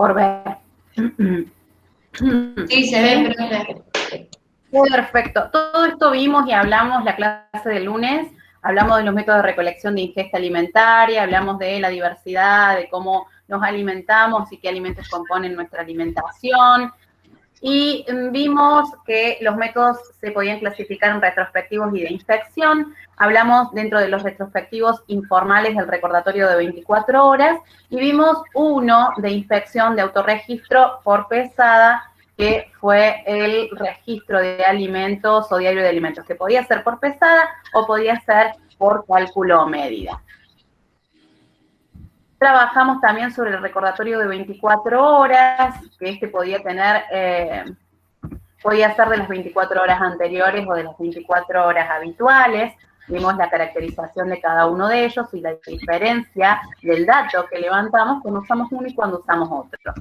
por ver. Sí, se ve, profe. Perfecto. Todo esto vimos y hablamos la clase del lunes. Hablamos de los métodos de recolección de ingesta alimentaria, hablamos de la diversidad, de cómo nos alimentamos y qué alimentos componen nuestra alimentación. Y vimos que los métodos se podían clasificar en retrospectivos y de inspección. Hablamos dentro de los retrospectivos informales del recordatorio de 24 horas y vimos uno de inspección de autorregistro por pesada, que fue el registro de alimentos o diario de alimentos, que podía ser por pesada o podía ser por cálculo o medida. Trabajamos también sobre el recordatorio de 24 horas, que este podía tener, podía ser de las 24 horas anteriores o de las 24 horas habituales. Vimos la caracterización de cada uno de ellos y la diferencia del dato que levantamos cuando usamos uno y cuando usamos otro.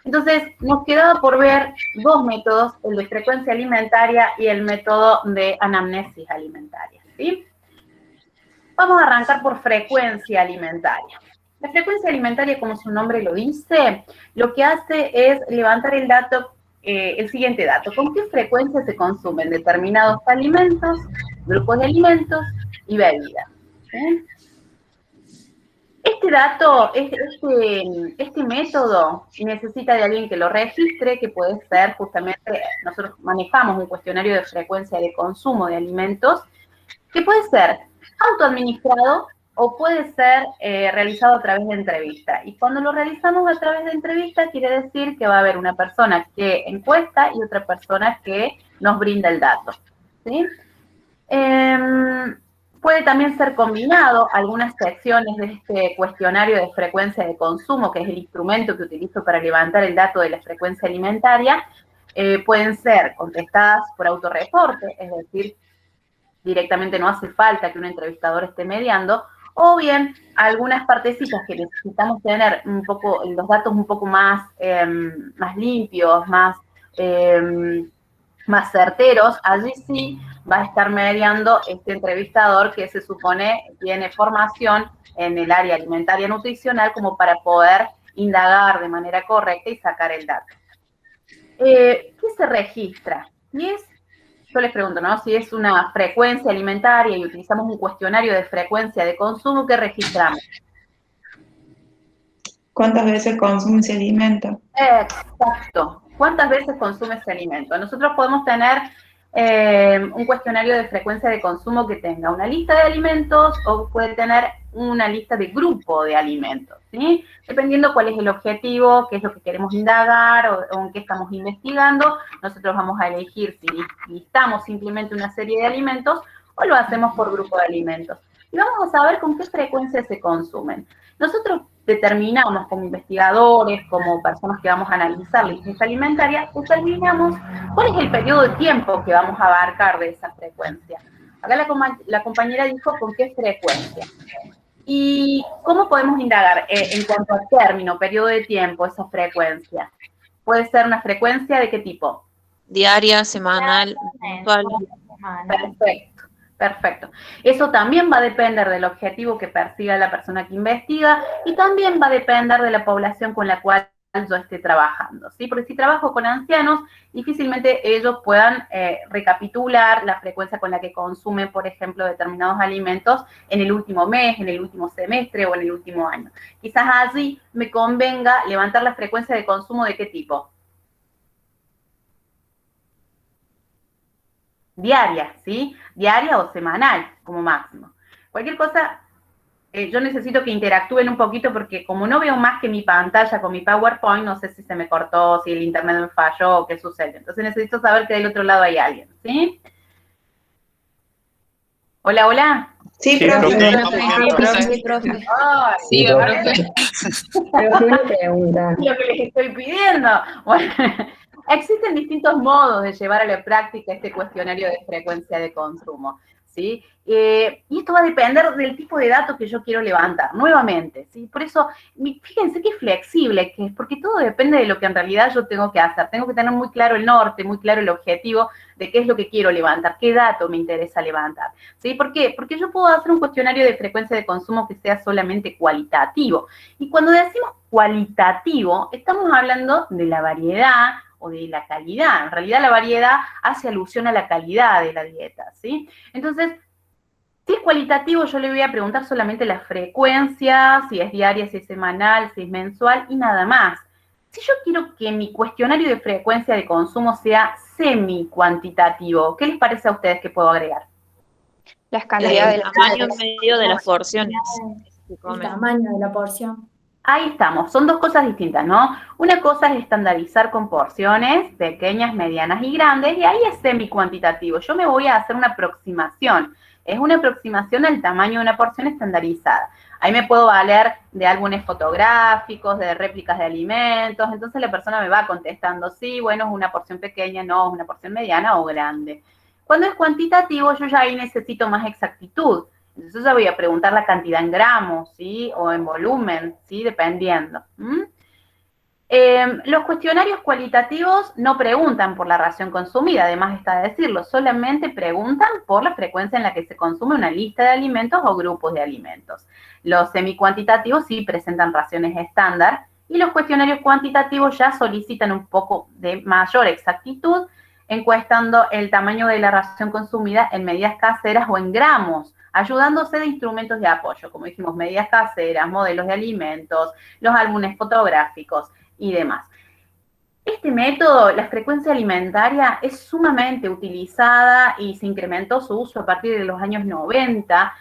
Entonces, nos quedaba por ver dos métodos, el de frecuencia alimentaria y el método de anamnesis alimentaria, ¿sí? Vamos a arrancar por frecuencia alimentaria. La frecuencia alimentaria, como su nombre lo dice, lo que hace es levantar el dato, el siguiente dato: ¿con qué frecuencia se consumen determinados alimentos, grupos de alimentos y bebidas? ¿Sí? Este dato, este método necesita de alguien que lo registre, que puede ser justamente, nosotros manejamos un cuestionario de frecuencia de consumo de alimentos, que puede ser autoadministrado o puede ser realizado a través de entrevista. Y cuando lo realizamos a través de entrevista, quiere decir que va a haber una persona que encuesta y otra persona que nos brinda el dato, ¿sí? Puede también ser combinado. Algunas secciones de este cuestionario de frecuencia de consumo, que es el instrumento que utilizo para levantar el dato de la frecuencia alimentaria, pueden ser contestadas por autorreporte, es decir, directamente no hace falta que un entrevistador esté mediando, o bien algunas partecitas que necesitamos tener un poco, los datos un poco más, más limpios, más certeros, allí sí va a estar mediando este entrevistador que se supone tiene formación en el área alimentaria nutricional como para poder indagar de manera correcta y sacar el dato. ¿Qué se registra? Yo les pregunto, ¿no? Si es una frecuencia alimentaria y utilizamos un cuestionario de frecuencia de consumo, ¿qué registramos? ¿Cuántas veces consume ese alimento? Exacto. ¿Cuántas veces consume ese alimento? Nosotros podemos tener un cuestionario de frecuencia de consumo que tenga una lista de alimentos o puede tener una lista de grupo de alimentos, ¿sí? Dependiendo cuál es el objetivo, qué es lo que queremos indagar o en qué estamos investigando, nosotros vamos a elegir si listamos simplemente una serie de alimentos o lo hacemos por grupo de alimentos. Y vamos a saber con qué frecuencia se consumen. Nosotros determinamos como investigadores, como personas que vamos a analizar la ingesta alimentaria, determinamos cuál es el periodo de tiempo que vamos a abarcar de esa frecuencia. Acá la compañera dijo con qué frecuencia. ¿Y cómo podemos indagar en cuanto a término, periodo de tiempo, esa frecuencia? ¿Puede ser una frecuencia de qué tipo? Diaria, semanal, mensual. Perfecto. Perfecto. Eso también va a depender del objetivo que persiga la persona que investiga y también va a depender de la población con la cual yo esté trabajando, ¿sí? Porque si trabajo con ancianos, difícilmente ellos puedan recapitular la frecuencia con la que consumen, por ejemplo, determinados alimentos en el último mes, en el último semestre o en el último año. Quizás allí me convenga levantar la frecuencia de consumo de qué tipo. Diaria, ¿sí? Diaria o semanal, como máximo. Cualquier cosa, yo necesito que interactúen un poquito porque como no veo más que mi pantalla con mi PowerPoint, no sé si se me cortó, si el internet me falló o qué sucede. Entonces necesito saber que del otro lado hay alguien, ¿sí? Hola, hola. Sí, profe. Sí, profe. Sí, profe. Pero una pregunta. Lo que les estoy pidiendo. Bueno, existen distintos modos de llevar a la práctica este cuestionario de frecuencia de consumo. ¿sí? Y esto va a depender del tipo de datos que yo quiero levantar, nuevamente, ¿sí? Por eso, fíjense qué flexible que es, porque todo depende de lo que en realidad yo tengo que hacer. Tengo que tener muy claro el norte, muy claro el objetivo de qué es lo que quiero levantar, qué dato me interesa levantar, ¿sí? ¿Por qué? Porque yo puedo hacer un cuestionario de frecuencia de consumo que sea solamente cualitativo. Y cuando decimos cualitativo, estamos hablando de la variedad o de la calidad. En realidad la variedad hace alusión a la calidad de la dieta, ¿sí? Entonces, si es cualitativo, yo le voy a preguntar solamente la frecuencia, si es diaria, si es semanal, si es mensual y nada más. Si yo quiero que mi cuestionario de frecuencia de consumo sea semi-cuantitativo, ¿qué les parece a ustedes que puedo agregar? Las cantidades El de las tamaño medio de las porciones que El comen. tamaño de la porción. Ahí estamos, son dos cosas distintas, ¿no? Una cosa es estandarizar con porciones pequeñas, medianas y grandes, y ahí es semi-cuantitativo. Yo me voy a hacer una aproximación. Es una aproximación al tamaño de una porción estandarizada. Ahí me puedo valer de álbumes fotográficos, de réplicas de alimentos, entonces la persona me va contestando, sí, bueno, es una porción pequeña, no, es una porción mediana o grande. Cuando es cuantitativo, yo ya ahí necesito más exactitud. Entonces yo voy a preguntar la cantidad en gramos, ¿sí? O en volumen, ¿sí? Dependiendo. Los cuestionarios cualitativos no preguntan por la ración consumida, además está de decirlo, solamente preguntan por la frecuencia en la que se consume una lista de alimentos o grupos de alimentos. Los semicuantitativos sí presentan raciones estándar y los cuestionarios cuantitativos ya solicitan un poco de mayor exactitud, encuestando el tamaño de la ración consumida en medidas caseras o en gramos, ayudándose de instrumentos de apoyo, como dijimos, medidas caseras, modelos de alimentos, los álbumes fotográficos y demás. Este método, la frecuencia alimentaria, es sumamente utilizada y se incrementó su uso a partir de los años 90,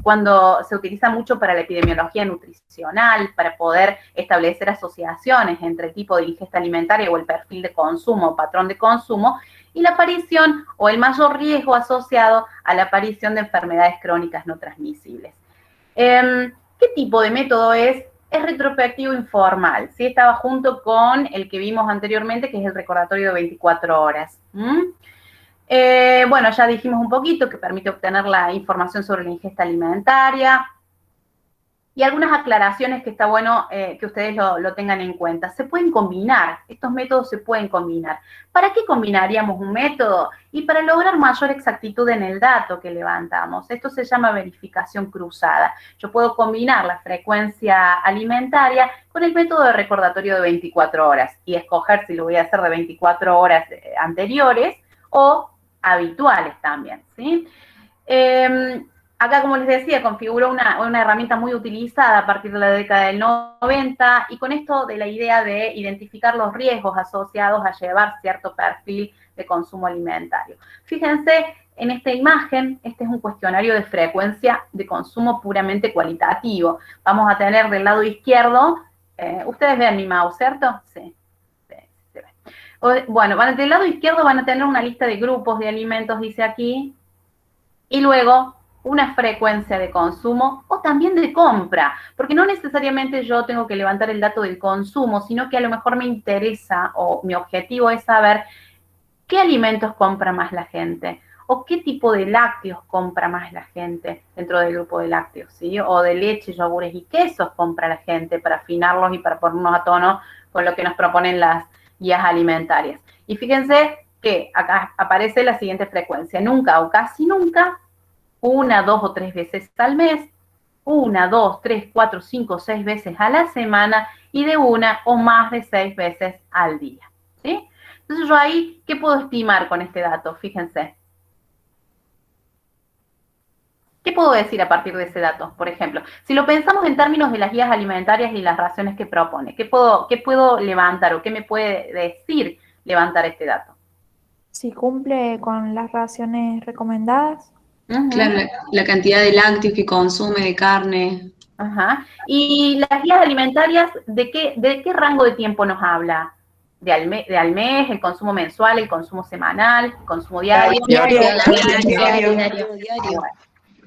cuando se utiliza mucho para la epidemiología nutricional, para poder establecer asociaciones entre el tipo de ingesta alimentaria o el perfil de consumo o patrón de consumo, y la aparición o el mayor riesgo asociado a la aparición de enfermedades crónicas no transmisibles. ¿Qué tipo de método es? Es retrospectivo informal, ¿sí? Estaba junto con el que vimos anteriormente, que es el recordatorio de 24 horas. Bueno, ya dijimos un poquito que permite obtener la información sobre la ingesta alimentaria y algunas aclaraciones que está bueno que ustedes lo tengan en cuenta. Se pueden combinar, estos métodos se pueden combinar. ¿Para qué combinaríamos un método? Y para lograr mayor exactitud en el dato que levantamos. Esto se llama verificación cruzada. Yo puedo combinar la frecuencia alimentaria con el método de recordatorio de 24 horas y escoger si lo voy a hacer de 24 horas anteriores o habituales también, ¿sí? Acá, como les decía, configuró una herramienta muy utilizada a partir de la década del 90 y con esto de la idea de identificar los riesgos asociados a llevar cierto perfil de consumo alimentario. Fíjense en esta imagen, este es un cuestionario de frecuencia de consumo puramente cualitativo. Vamos a tener del lado izquierdo, ustedes ven mi mouse, ¿cierto? Sí. Se ve. Bueno, del lado izquierdo van a tener una lista de grupos de alimentos, dice aquí, y luego una frecuencia de consumo o también de compra, porque no necesariamente yo tengo que levantar el dato del consumo, sino que a lo mejor me interesa o mi objetivo es saber qué alimentos compra más la gente o qué tipo de lácteos compra más la gente dentro del grupo de lácteos, ¿sí? O de leche, yogures y quesos compra la gente para afinarlos y para ponernos a tono con lo que nos proponen las guías alimentarias. Y fíjense que acá aparece la siguiente frecuencia, nunca o casi nunca, 1, 2 o 3 veces al mes, 1, 2, 3, 4, 5, 6 veces a la semana y de 1 o más de 6 veces al día, ¿sí? Entonces yo ahí, ¿qué puedo estimar con este dato? Fíjense. ¿Qué puedo decir a partir de ese dato? Por ejemplo, si lo pensamos en términos de las guías alimentarias y las raciones que propone, ¿qué puedo levantar o qué me puede decir levantar este dato? Si cumple con las raciones recomendadas. Claro, la cantidad de lácteos que consume, de carne. Ajá. ¿Y las guías alimentarias de qué rango de tiempo nos habla? ¿De al mes, el consumo mensual, el consumo semanal, el consumo diario? Diario.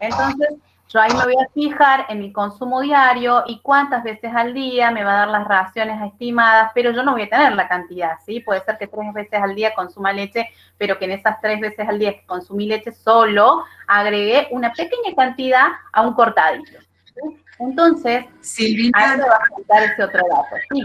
Entonces, Yo ahí me voy a fijar en el consumo diario y cuántas veces al día me va a dar las raciones estimadas, pero yo no voy a tener la cantidad, ¿sí? Puede ser que 3 veces al día consuma leche, pero que en esas 3 veces al día que consumí leche solo agregué una pequeña cantidad a un cortadito, ¿sí? Entonces, Silvina, ahí me va a contar ese otro dato, ¿sí?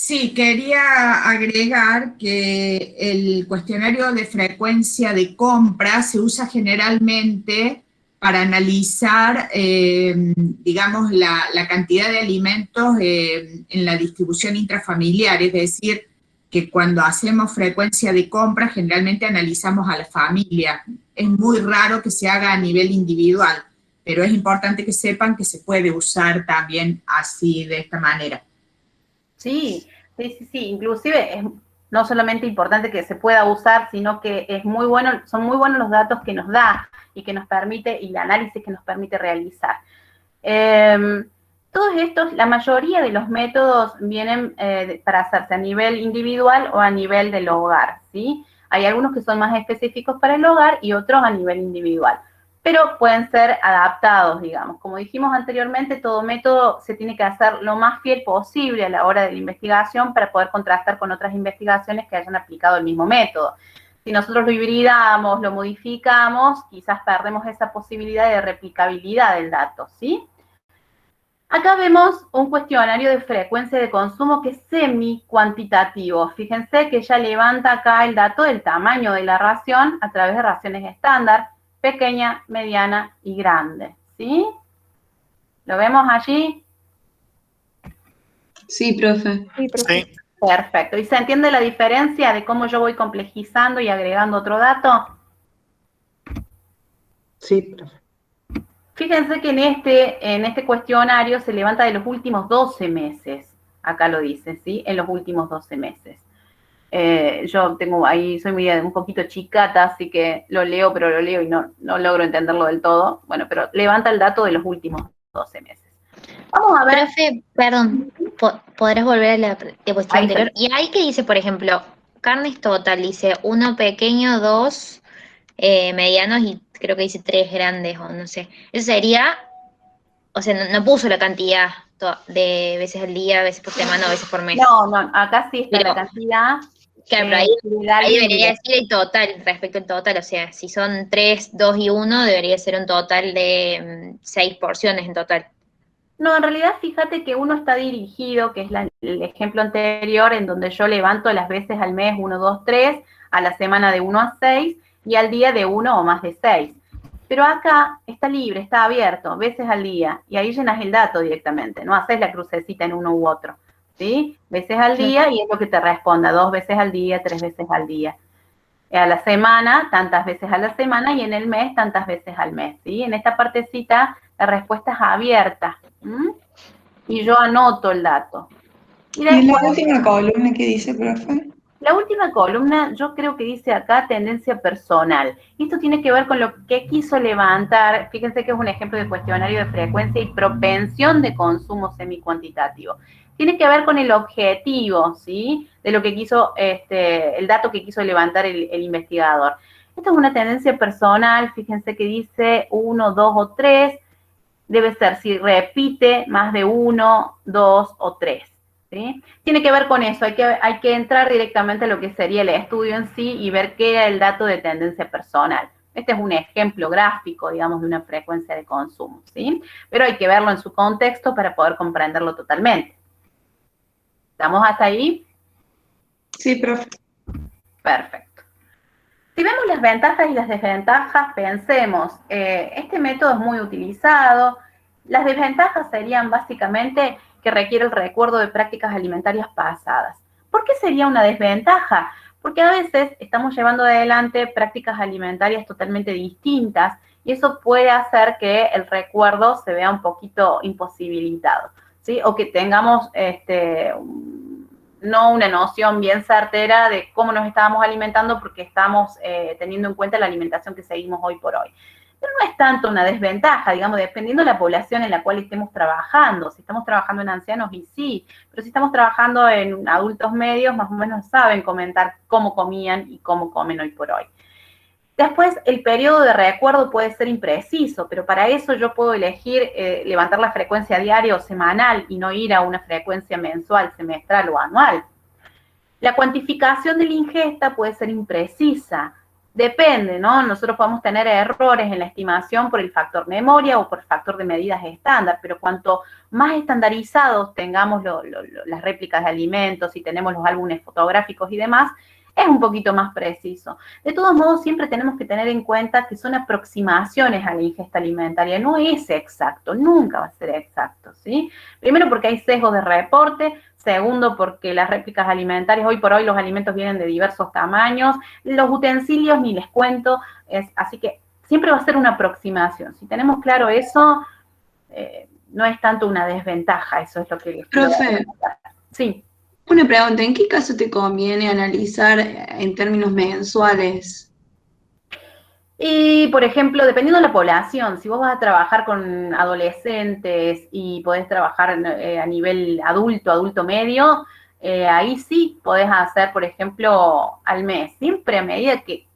sí, quería agregar que el cuestionario de frecuencia de compra se usa generalmente para analizar, digamos, la cantidad de alimentos en la distribución intrafamiliar, es decir, que cuando hacemos frecuencia de compra generalmente analizamos a la familia. Es muy raro que se haga a nivel individual, pero es importante que sepan que se puede usar también así, de esta manera. Sí, sí, sí, sí. Inclusive es no solamente importante que se pueda usar, sino que es muy bueno, son muy buenos los datos que nos da y que nos permite, y el análisis que nos permite realizar. Todos estos, la mayoría de los métodos vienen para hacerse a nivel individual o a nivel del hogar, ¿sí? Hay algunos que son más específicos para el hogar y otros a nivel individual, pero pueden ser adaptados, digamos. Como dijimos anteriormente, todo método se tiene que hacer lo más fiel posible a la hora de la investigación para poder contrastar con otras investigaciones que hayan aplicado el mismo método. Si nosotros lo hibridamos, lo modificamos, quizás perdemos esa posibilidad de replicabilidad del dato, ¿sí? Acá vemos un cuestionario de frecuencia de consumo que es semi-cuantitativo. Fíjense que ya levanta acá el dato del tamaño de la ración a través de raciones estándar, pequeña, mediana y grande, ¿sí? ¿Lo vemos allí? Sí, profe. Sí, profe. Sí, Perfecto. ¿Y se entiende la diferencia de cómo yo voy complejizando y agregando otro dato? Sí, profe. Fíjense que en este cuestionario se levanta de los últimos 12 meses. Acá lo dice, ¿sí? En los últimos 12 meses. Yo tengo ahí, soy muy un poquito chicata, así que lo leo, pero lo leo y no logro entenderlo del todo. Bueno, pero levanta el dato de los últimos 12 meses. Vamos a ver. Profe, perdón, ¿podrás volver a la diapositiva Ahí anterior? estoy. Y ahí que dice, por ejemplo, carnes total, dice uno pequeño, dos medianos y creo que dice tres grandes o no sé. Eso sería, o sea, no puso la cantidad de veces al día, veces por semana o veces por mes. No, acá sí está Pero, la cantidad. claro, pero ahí debería decir el total, respecto al total, o sea, si son 3, 2 y 1, debería ser un total de 6 porciones en total. No, en realidad fíjate que uno está dirigido, que es el ejemplo anterior, en donde yo levanto las veces al mes 1, 2, 3, a la semana de 1 a 6 y al día de 1 o más de 6. Pero acá está libre, está abierto, veces al día, y ahí llenas el dato directamente, no haces la crucecita en uno u otro, ¿sí? Veces al día y es lo que te responda, 2 veces al día, 3 veces al día. A la semana, tantas veces a la semana, y en el mes, tantas veces al mes, ¿sí? En esta partecita, la respuesta es abierta, ¿m? Y yo anoto el dato. ¿Y en la última columna qué dice, profe? La última columna, yo creo que dice acá tendencia personal. Esto tiene que ver con lo que quiso levantar. Fíjense que es un ejemplo de cuestionario de frecuencia y propensión de consumo semicuantitativo. Tiene que ver con el objetivo, ¿sí? De lo que quiso, el dato que quiso levantar el investigador. Esto es una tendencia personal. Fíjense que dice 1, 2 o 3. Debe ser si repite más de 1, 2 o 3. ¿Sí? Tiene que ver con eso, hay que entrar directamente a lo que sería el estudio en sí y ver qué era el dato de tendencia personal. Este es un ejemplo gráfico, digamos, de una frecuencia de consumo, ¿sí? Pero hay que verlo en su contexto para poder comprenderlo totalmente. ¿Estamos hasta ahí? Sí, profe. Perfecto. Si vemos las ventajas y las desventajas, pensemos, este método es muy utilizado. Las desventajas serían básicamente que requiere el recuerdo de prácticas alimentarias pasadas. ¿Por qué sería una desventaja? Porque a veces estamos llevando adelante prácticas alimentarias totalmente distintas y eso puede hacer que el recuerdo se vea un poquito imposibilitado, ¿sí? O que tengamos no una noción bien certera de cómo nos estábamos alimentando porque estamos teniendo en cuenta la alimentación que seguimos hoy por hoy. Pero no es tanto una desventaja, digamos, dependiendo de la población en la cual estemos trabajando. Si estamos trabajando en ancianos, y sí, pero si estamos trabajando en adultos medios, más o menos saben comentar cómo comían y cómo comen hoy por hoy. Después, el periodo de recuerdo puede ser impreciso, pero para eso yo puedo elegir levantar la frecuencia diaria o semanal y no ir a una frecuencia mensual, semestral o anual. La cuantificación de la ingesta puede ser imprecisa. Depende, ¿no? Nosotros podemos tener errores en la estimación por el factor memoria o por el factor de medidas estándar, pero cuanto más estandarizados tengamos las réplicas de alimentos y tenemos los álbumes fotográficos y demás, es un poquito más preciso. De todos modos, siempre tenemos que tener en cuenta que son aproximaciones a la ingesta alimentaria, no es exacto, nunca va a ser exacto, ¿sí? Primero porque hay sesgos de reporte, segundo porque las réplicas alimentarias, hoy por hoy los alimentos vienen de diversos tamaños, los utensilios ni les cuento, así que siempre va a ser una aproximación. Si tenemos claro eso, no es tanto una desventaja, eso es lo que les quiero Profe, comentar. Sí. una pregunta, ¿en qué caso te conviene analizar en términos mensuales? Y, por ejemplo, dependiendo de la población, si vos vas a trabajar con adolescentes y podés trabajar a nivel adulto, adulto medio, ahí sí podés hacer, por ejemplo, al mes. Siempre a medida que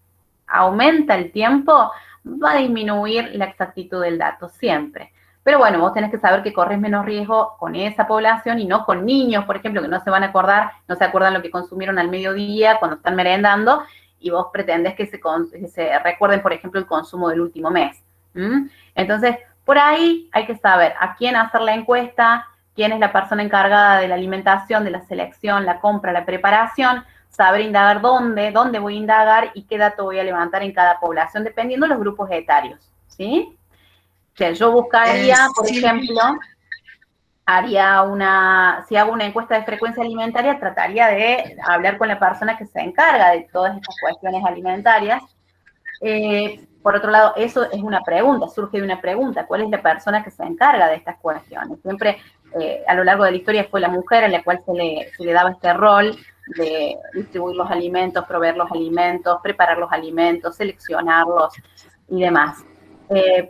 aumenta el tiempo, va a disminuir la exactitud del dato, siempre. Pero bueno, vos tenés que saber que corres menos riesgo con esa población y no con niños, por ejemplo, que no se van a acordar, no se acuerdan lo que consumieron al mediodía cuando están merendando, y vos pretendés que se recuerden, por ejemplo, el consumo del último mes. Entonces, por ahí hay que saber a quién hacer la encuesta, quién es la persona encargada de la alimentación, de la selección, la compra, la preparación, saber indagar dónde voy a indagar y qué dato voy a levantar en cada población, dependiendo de los grupos etarios, ¿sí? O sea, yo buscaría, por ejemplo, si hago una encuesta de frecuencia alimentaria, trataría de hablar con la persona que se encarga de todas estas cuestiones alimentarias. Por otro lado, eso es una pregunta, surge de una pregunta, ¿cuál es la persona que se encarga de estas cuestiones? Siempre a lo largo de la historia fue la mujer a la cual se le daba este rol de distribuir los alimentos, proveer los alimentos, preparar los alimentos, seleccionarlos y demás.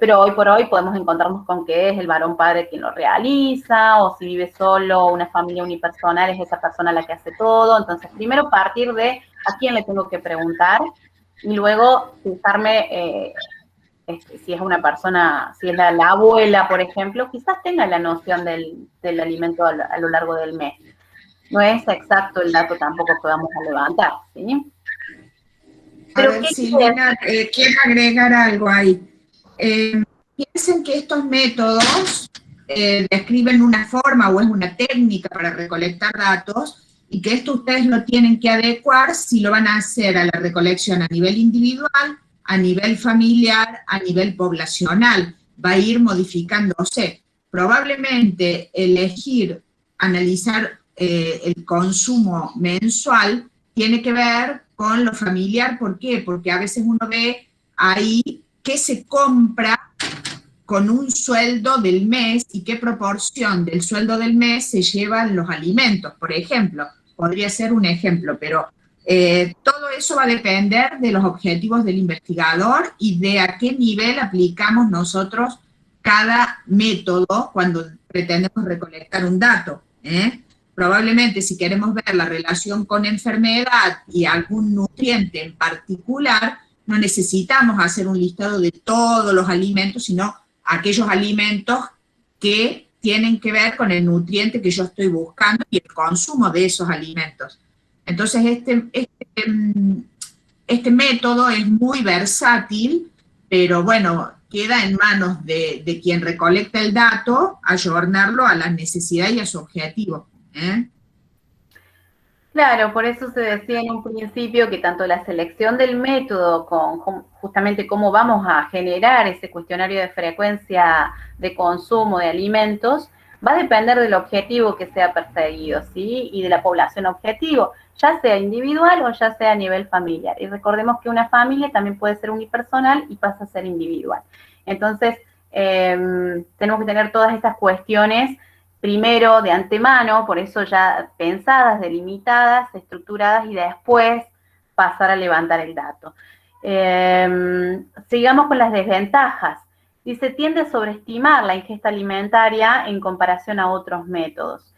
Pero hoy por hoy podemos encontrarnos con que es el varón padre quien lo realiza, o si vive solo, una familia unipersonal, es esa persona la que hace todo. Entonces, primero partir de a quién le tengo que preguntar, y luego fijarme si es una persona, si es la abuela, por ejemplo, quizás tenga la noción del alimento a lo largo del mes. No es exacto el dato tampoco que vamos a levantar, ¿sí? A ver, Silvina, quiero agregar algo ahí. Piensen que estos métodos describen una forma o es una técnica para recolectar datos, y que esto ustedes lo tienen que adecuar si lo van a hacer a la recolección a nivel individual, a nivel familiar, a nivel poblacional. Va a ir modificándose. Probablemente elegir, analizar el consumo mensual tiene que ver con lo familiar. ¿Por qué? Porque a veces uno ve ahí qué se compra con un sueldo del mes y qué proporción del sueldo del mes se llevan los alimentos, por ejemplo. Podría ser un ejemplo, pero todo eso va a depender de los objetivos del investigador y de a qué nivel aplicamos nosotros cada método cuando pretendemos recolectar un dato. Probablemente si queremos ver la relación con enfermedad y algún nutriente en particular, no necesitamos hacer un listado de todos los alimentos, sino aquellos alimentos que tienen que ver con el nutriente que yo estoy buscando y el consumo de esos alimentos. Entonces, este método es muy versátil, pero bueno, queda en manos de quien recolecta el dato, ayornarlo a las necesidades y a su objetivo. Claro, por eso se decía en un principio que tanto la selección del método con justamente cómo vamos a generar ese cuestionario de frecuencia de consumo de alimentos va a depender del objetivo que sea perseguido, ¿sí? Y de la población objetivo, ya sea individual o ya sea a nivel familiar. Y recordemos que una familia también puede ser unipersonal y pasa a ser individual. Entonces, tenemos que tener todas estas cuestiones primero de antemano, por eso ya pensadas, delimitadas, estructuradas, y después pasar a levantar el dato. Sigamos con las desventajas. Dice, tiende a sobreestimar la ingesta alimentaria en comparación a otros métodos.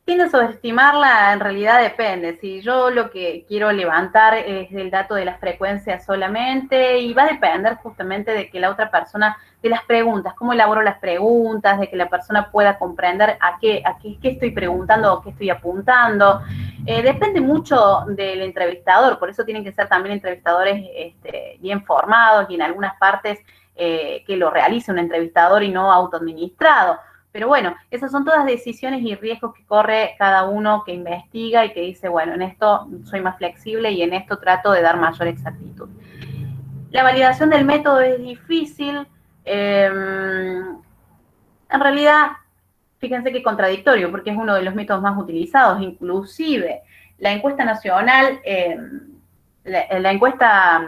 Tiende a sobreestimarla, en realidad depende. Si yo lo que quiero levantar es el dato de las frecuencias solamente, y va a depender justamente de que la otra persona, de las preguntas, cómo elaboro las preguntas, de que la persona pueda comprender qué estoy preguntando o qué estoy apuntando. Depende mucho del entrevistador, por eso tienen que ser también entrevistadores bien formados y en algunas partes que lo realice un entrevistador y no autoadministrado. Pero bueno, esas son todas decisiones y riesgos que corre cada uno que investiga y que dice, bueno, en esto soy más flexible y en esto trato de dar mayor exactitud. La validación del método es difícil. En realidad, fíjense qué contradictorio, porque es uno de los métodos más utilizados. Inclusive, la encuesta nacional, la encuesta...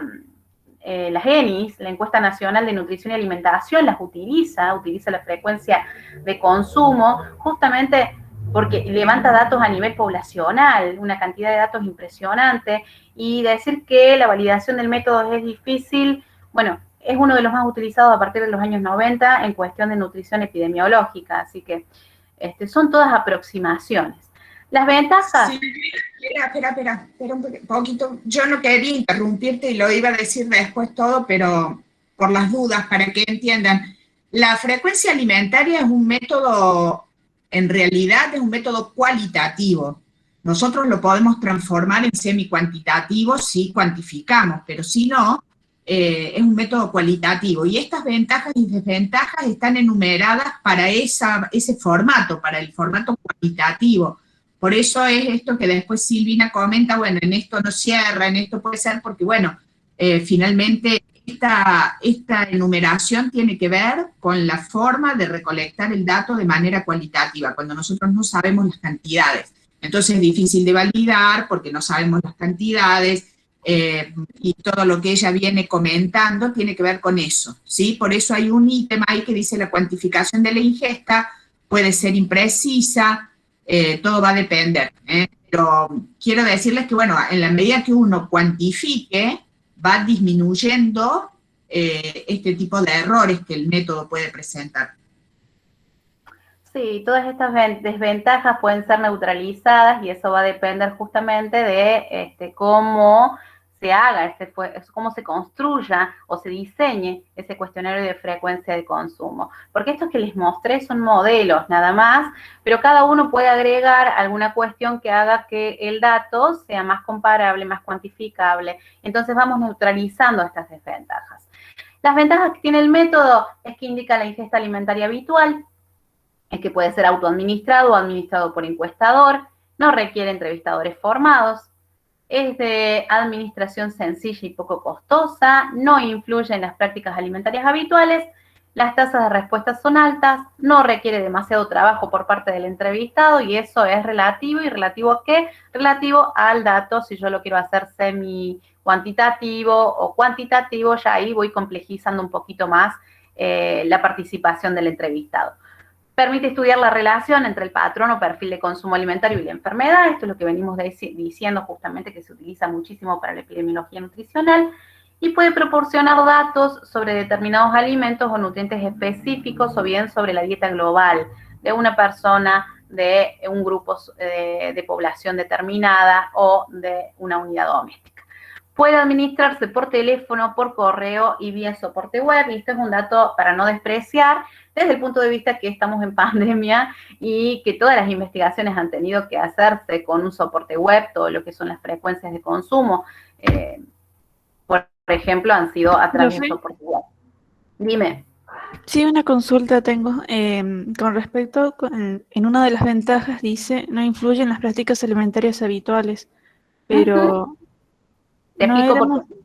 la GENIS, la Encuesta Nacional de Nutrición y Alimentación, las utiliza la frecuencia de consumo, justamente porque levanta datos a nivel poblacional, una cantidad de datos impresionante, y decir que la validación del método es difícil, bueno, es uno de los más utilizados a partir de los años 90 en cuestión de nutrición epidemiológica, así que son todas aproximaciones. Las ventajas... Sí, espera un poquito. Yo no quería interrumpirte y lo iba a decir después todo, pero por las dudas, para que entiendan. La frecuencia alimentaria es un método, en realidad es un método cualitativo. Nosotros lo podemos transformar en semi-cuantitativo si cuantificamos, pero si no, es un método cualitativo. Y estas ventajas y desventajas están enumeradas para ese formato, para el formato cualitativo. Por eso es esto que después Silvina comenta, bueno, en esto no cierra, en esto puede ser, porque bueno, finalmente esta enumeración tiene que ver con la forma de recolectar el dato de manera cualitativa, cuando nosotros no sabemos las cantidades. Entonces es difícil de validar porque no sabemos las cantidades, y todo lo que ella viene comentando tiene que ver con eso, ¿sí? Por eso hay un ítem ahí que dice la cuantificación de la ingesta puede ser imprecisa. Todo va a depender, pero quiero decirles que, bueno, en la medida que uno cuantifique, va disminuyendo este tipo de errores que el método puede presentar. Sí, todas estas desventajas pueden ser neutralizadas y eso va a depender justamente de cómo se haga, cómo se construya o se diseñe ese cuestionario de frecuencia de consumo. Porque estos que les mostré son modelos nada más, pero cada uno puede agregar alguna cuestión que haga que el dato sea más comparable, más cuantificable. Entonces vamos neutralizando estas desventajas. Las ventajas que tiene el método es que indica la ingesta alimentaria habitual, es que puede ser autoadministrado o administrado por encuestador, no requiere entrevistadores formados, es de administración sencilla y poco costosa, no influye en las prácticas alimentarias habituales, las tasas de respuesta son altas, no requiere demasiado trabajo por parte del entrevistado y eso es relativo. ¿Y relativo a qué? Relativo al dato, si yo lo quiero hacer semi-cuantitativo o cuantitativo, ya ahí voy complejizando un poquito más la participación del entrevistado. Permite estudiar la relación entre el patrón o perfil de consumo alimentario y la enfermedad. Esto es lo que venimos diciendo justamente, que se utiliza muchísimo para la epidemiología nutricional. Y puede proporcionar datos sobre determinados alimentos o nutrientes específicos o bien sobre la dieta global de una persona, de un grupo de población determinada o de una unidad doméstica. Puede administrarse por teléfono, por correo y vía soporte web. Y esto es un dato para no despreciar desde el punto de vista que estamos en pandemia y que todas las investigaciones han tenido que hacerse con un soporte web, todo lo que son las frecuencias de consumo, por ejemplo, han sido a través de soporte web. Dime. Sí, una consulta tengo con respecto, en una de las ventajas dice, no influye en las prácticas alimentarias habituales, pero... Te no explico éramos, por qué.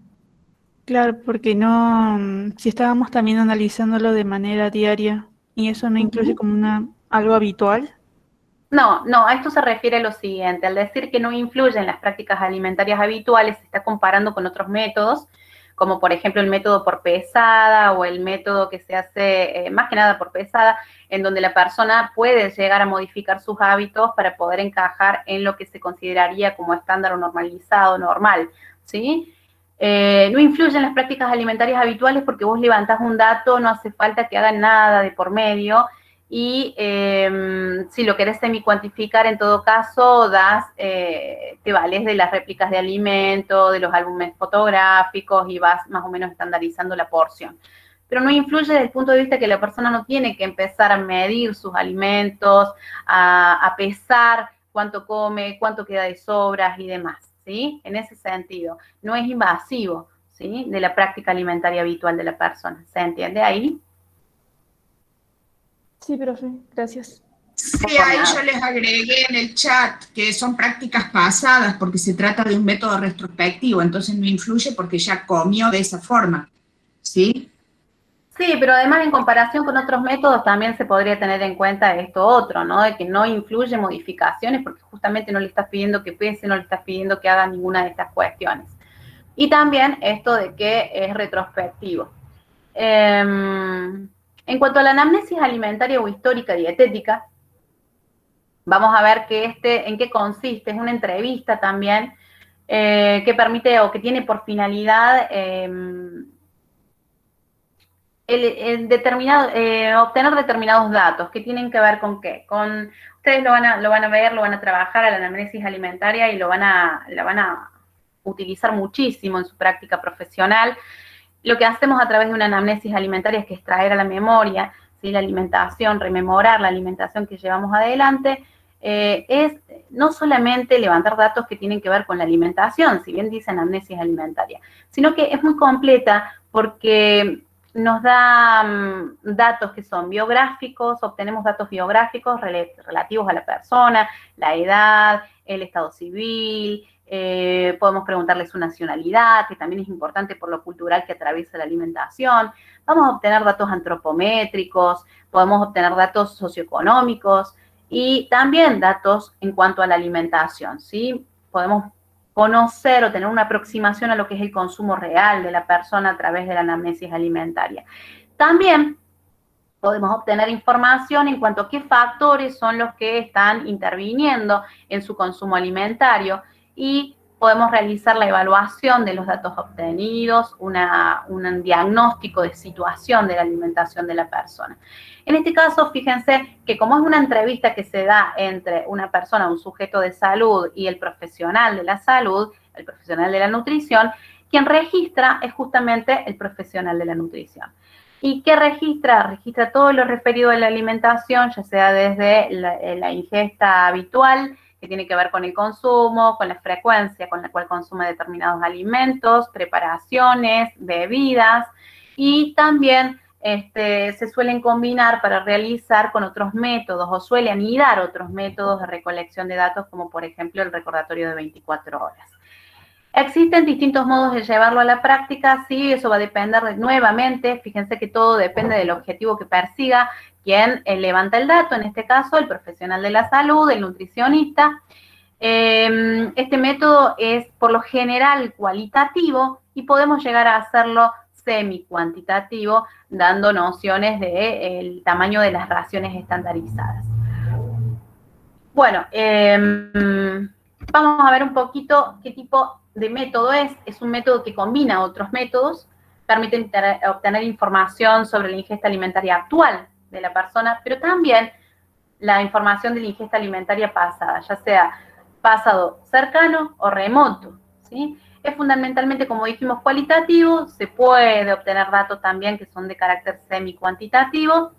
claro, porque no, si estábamos también analizándolo de manera diaria, y eso no incluye como algo habitual. No, a esto se refiere a lo siguiente, al decir que no influye en las prácticas alimentarias habituales, se está comparando con otros métodos, como por ejemplo el método por pesada o el método que se hace más que nada por pesada, en donde la persona puede llegar a modificar sus hábitos para poder encajar en lo que se consideraría como estándar o normalizado, normal, ¿sí? No influye en las prácticas alimentarias habituales porque vos levantás un dato, no hace falta que hagan nada de por medio, y si lo querés semi-cuantificar, en todo caso, te vales de las réplicas de alimento, de los álbumes fotográficos y vas más o menos estandarizando la porción. Pero no influye desde el punto de vista que la persona no tiene que empezar a medir sus alimentos, a pesar cuánto come, cuánto queda de sobras y demás, ¿sí? En ese sentido, no es invasivo, ¿sí? De la práctica alimentaria habitual de la persona. ¿Se entiende ahí? Sí, profe, gracias. Sí, ahí yo les agregué en el chat que son prácticas pasadas porque se trata de un método retrospectivo, entonces no influye porque ya comió de esa forma, ¿sí? Sí, pero además en comparación con otros métodos también se podría tener en cuenta esto otro, ¿no? De que no influye modificaciones porque justamente no le estás pidiendo que pese, no le estás pidiendo que haga ninguna de estas cuestiones. Y también esto de que es retrospectivo. En cuanto a la anamnesis alimentaria o histórica dietética, vamos a ver que en qué consiste. Es una entrevista también que permite o que tiene por finalidad obtener determinados datos que tienen que ver con qué. Ustedes lo van a ver, lo van a trabajar a la anamnesis alimentaria y la van a utilizar muchísimo en su práctica profesional. Lo que hacemos a través de una anamnesis alimentaria es que extraer a la memoria, ¿sí? La alimentación, rememorar la alimentación que llevamos adelante, es no solamente levantar datos que tienen que ver con la alimentación, si bien dice anamnesis alimentaria, sino que es muy completa porque nos da datos que son biográficos, obtenemos datos biográficos relativos a la persona, la edad, el estado civil, podemos preguntarle su nacionalidad, que también es importante por lo cultural que atraviesa la alimentación. Vamos a obtener datos antropométricos, podemos obtener datos socioeconómicos y también datos en cuanto a la alimentación, ¿sí? Podemos conocer o tener una aproximación a lo que es el consumo real de la persona a través de la anamnesis alimentaria. También podemos obtener información en cuanto a qué factores son los que están interviniendo en su consumo alimentario y podemos realizar la evaluación de los datos obtenidos, un diagnóstico de situación de la alimentación de la persona. En este caso, fíjense que como es una entrevista que se da entre una persona, un sujeto de salud y el profesional de la salud, el profesional de la nutrición, quien registra es justamente el profesional de la nutrición. ¿Y qué registra? Registra todo lo referido a la alimentación, ya sea desde la ingesta habitual, que tiene que ver con el consumo, con la frecuencia con la cual consume determinados alimentos, preparaciones, bebidas, y también se suelen combinar para realizar con otros métodos, o suele anidar otros métodos de recolección de datos, como por ejemplo el recordatorio de 24 horas. Existen distintos modos de llevarlo a la práctica, sí, eso va a depender nuevamente, fíjense que todo depende del objetivo que persiga quien levanta el dato, en este caso el profesional de la salud, el nutricionista. Este método es por lo general cualitativo y podemos llegar a hacerlo semi-cuantitativo, dando nociones del tamaño de las raciones estandarizadas. Bueno, vamos a ver un poquito qué tipo de método es. Es un método que combina otros métodos, permite obtener información sobre la ingesta alimentaria actual de la persona, pero también la información de la ingesta alimentaria pasada, ya sea pasado cercano o remoto, ¿sí? Es fundamentalmente, como dijimos, cualitativo, se puede obtener datos también que son de carácter semi-cuantitativo,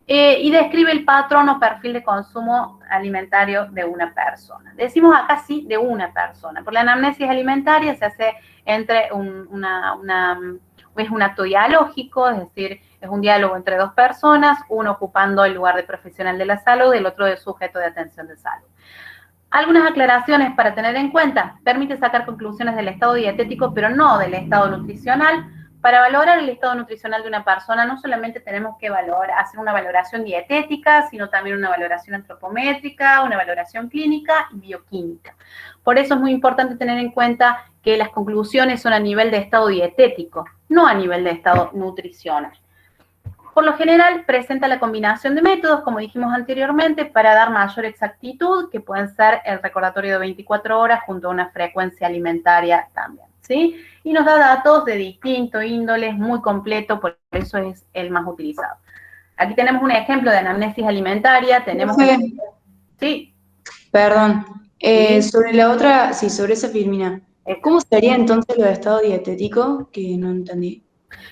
y describe el patrón o perfil de consumo alimentario de una persona. Decimos acá sí de una persona. Por la anamnesis alimentaria se hace entre es un acto dialógico, es decir, es un diálogo entre dos personas, uno ocupando el lugar de profesional de la salud y el otro de sujeto de atención de salud. Algunas aclaraciones para tener en cuenta. Permite sacar conclusiones del estado dietético, pero no del estado nutricional. Para valorar el estado nutricional de una persona, no solamente tenemos que hacer una valoración dietética, sino también una valoración antropométrica, una valoración clínica y bioquímica. Por eso es muy importante tener en cuenta que las conclusiones son a nivel de estado dietético, no a nivel de estado nutricional. Por lo general, presenta la combinación de métodos, como dijimos anteriormente, para dar mayor exactitud, que pueden ser el recordatorio de 24 horas junto a una frecuencia alimentaria también, ¿sí? Y nos da datos de distinto índole, muy completo, por eso es el más utilizado. Aquí tenemos un ejemplo de anamnesis alimentaria, tenemos... Profe. Sí. Perdón. Sí. Sobre la otra, sí, sobre esa Firmina. ¿Cómo sería entonces lo de estado dietético? Que no entendí.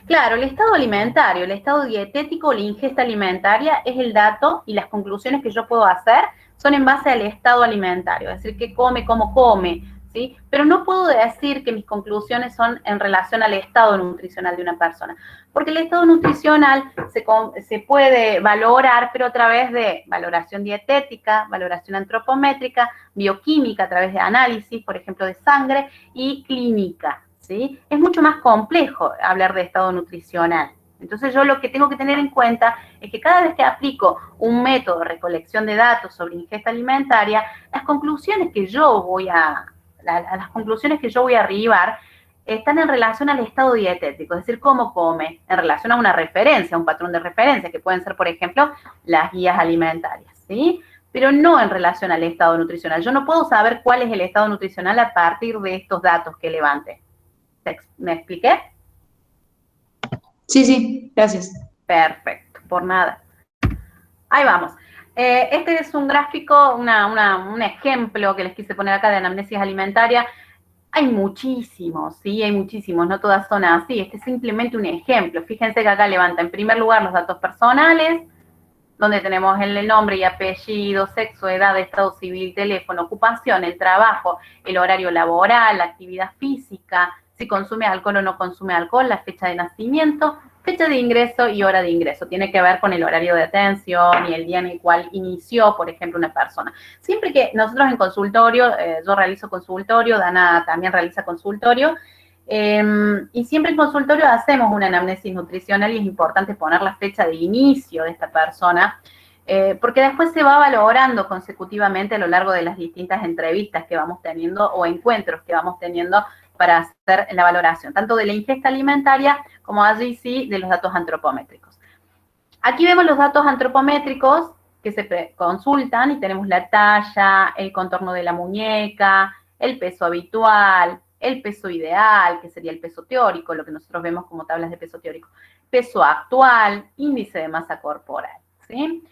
Claro, el estado alimentario, el estado dietético, la ingesta alimentaria es el dato y las conclusiones que yo puedo hacer son en base al estado alimentario, es decir, qué come, cómo come, ¿sí? Pero no puedo decir que mis conclusiones son en relación al estado nutricional de una persona, porque el estado nutricional se puede valorar, pero a través de valoración dietética, valoración antropométrica, bioquímica a través de análisis, por ejemplo, de sangre, y clínica, ¿sí? Es mucho más complejo hablar de estado nutricional. Entonces yo lo que tengo que tener en cuenta es que cada vez que aplico un método de recolección de datos sobre ingesta alimentaria, las conclusiones que yo voy a arribar están en relación al estado dietético, es decir, cómo come, en relación a una referencia, a un patrón de referencia, que pueden ser, por ejemplo, las guías alimentarias, ¿sí? Pero no en relación al estado nutricional. Yo no puedo saber cuál es el estado nutricional a partir de estos datos que levante. ¿Me expliqué? Sí, gracias. Perfecto, por nada. Ahí vamos. Este es un gráfico, un ejemplo que les quise poner acá de anamnesis alimentaria. Hay muchísimos, ¿sí? Hay muchísimos, no todas son así. Este es simplemente un ejemplo. Fíjense que acá levanta en primer lugar los datos personales, donde tenemos el nombre y apellido, sexo, edad, estado civil, teléfono, ocupación, el trabajo, el horario laboral, la actividad física, si consume alcohol o no consume alcohol, la fecha de nacimiento, fecha de ingreso y hora de ingreso. Tiene que ver con el horario de atención y el día en el cual inició, por ejemplo, una persona. Siempre que nosotros en consultorio, yo realizo consultorio, Dana también realiza consultorio, y siempre en consultorio hacemos una anamnesis nutricional y es importante poner la fecha de inicio de esta persona, porque después se va valorando consecutivamente a lo largo de las distintas entrevistas que vamos teniendo o encuentros que vamos teniendo para hacer la valoración, tanto de la ingesta alimentaria como allí sí de los datos antropométricos. Aquí vemos los datos antropométricos que se consultan y tenemos la talla, el contorno de la muñeca, el peso habitual, el peso ideal, que sería el peso teórico, lo que nosotros vemos como tablas de peso teórico, peso actual, índice de masa corporal, ¿sí?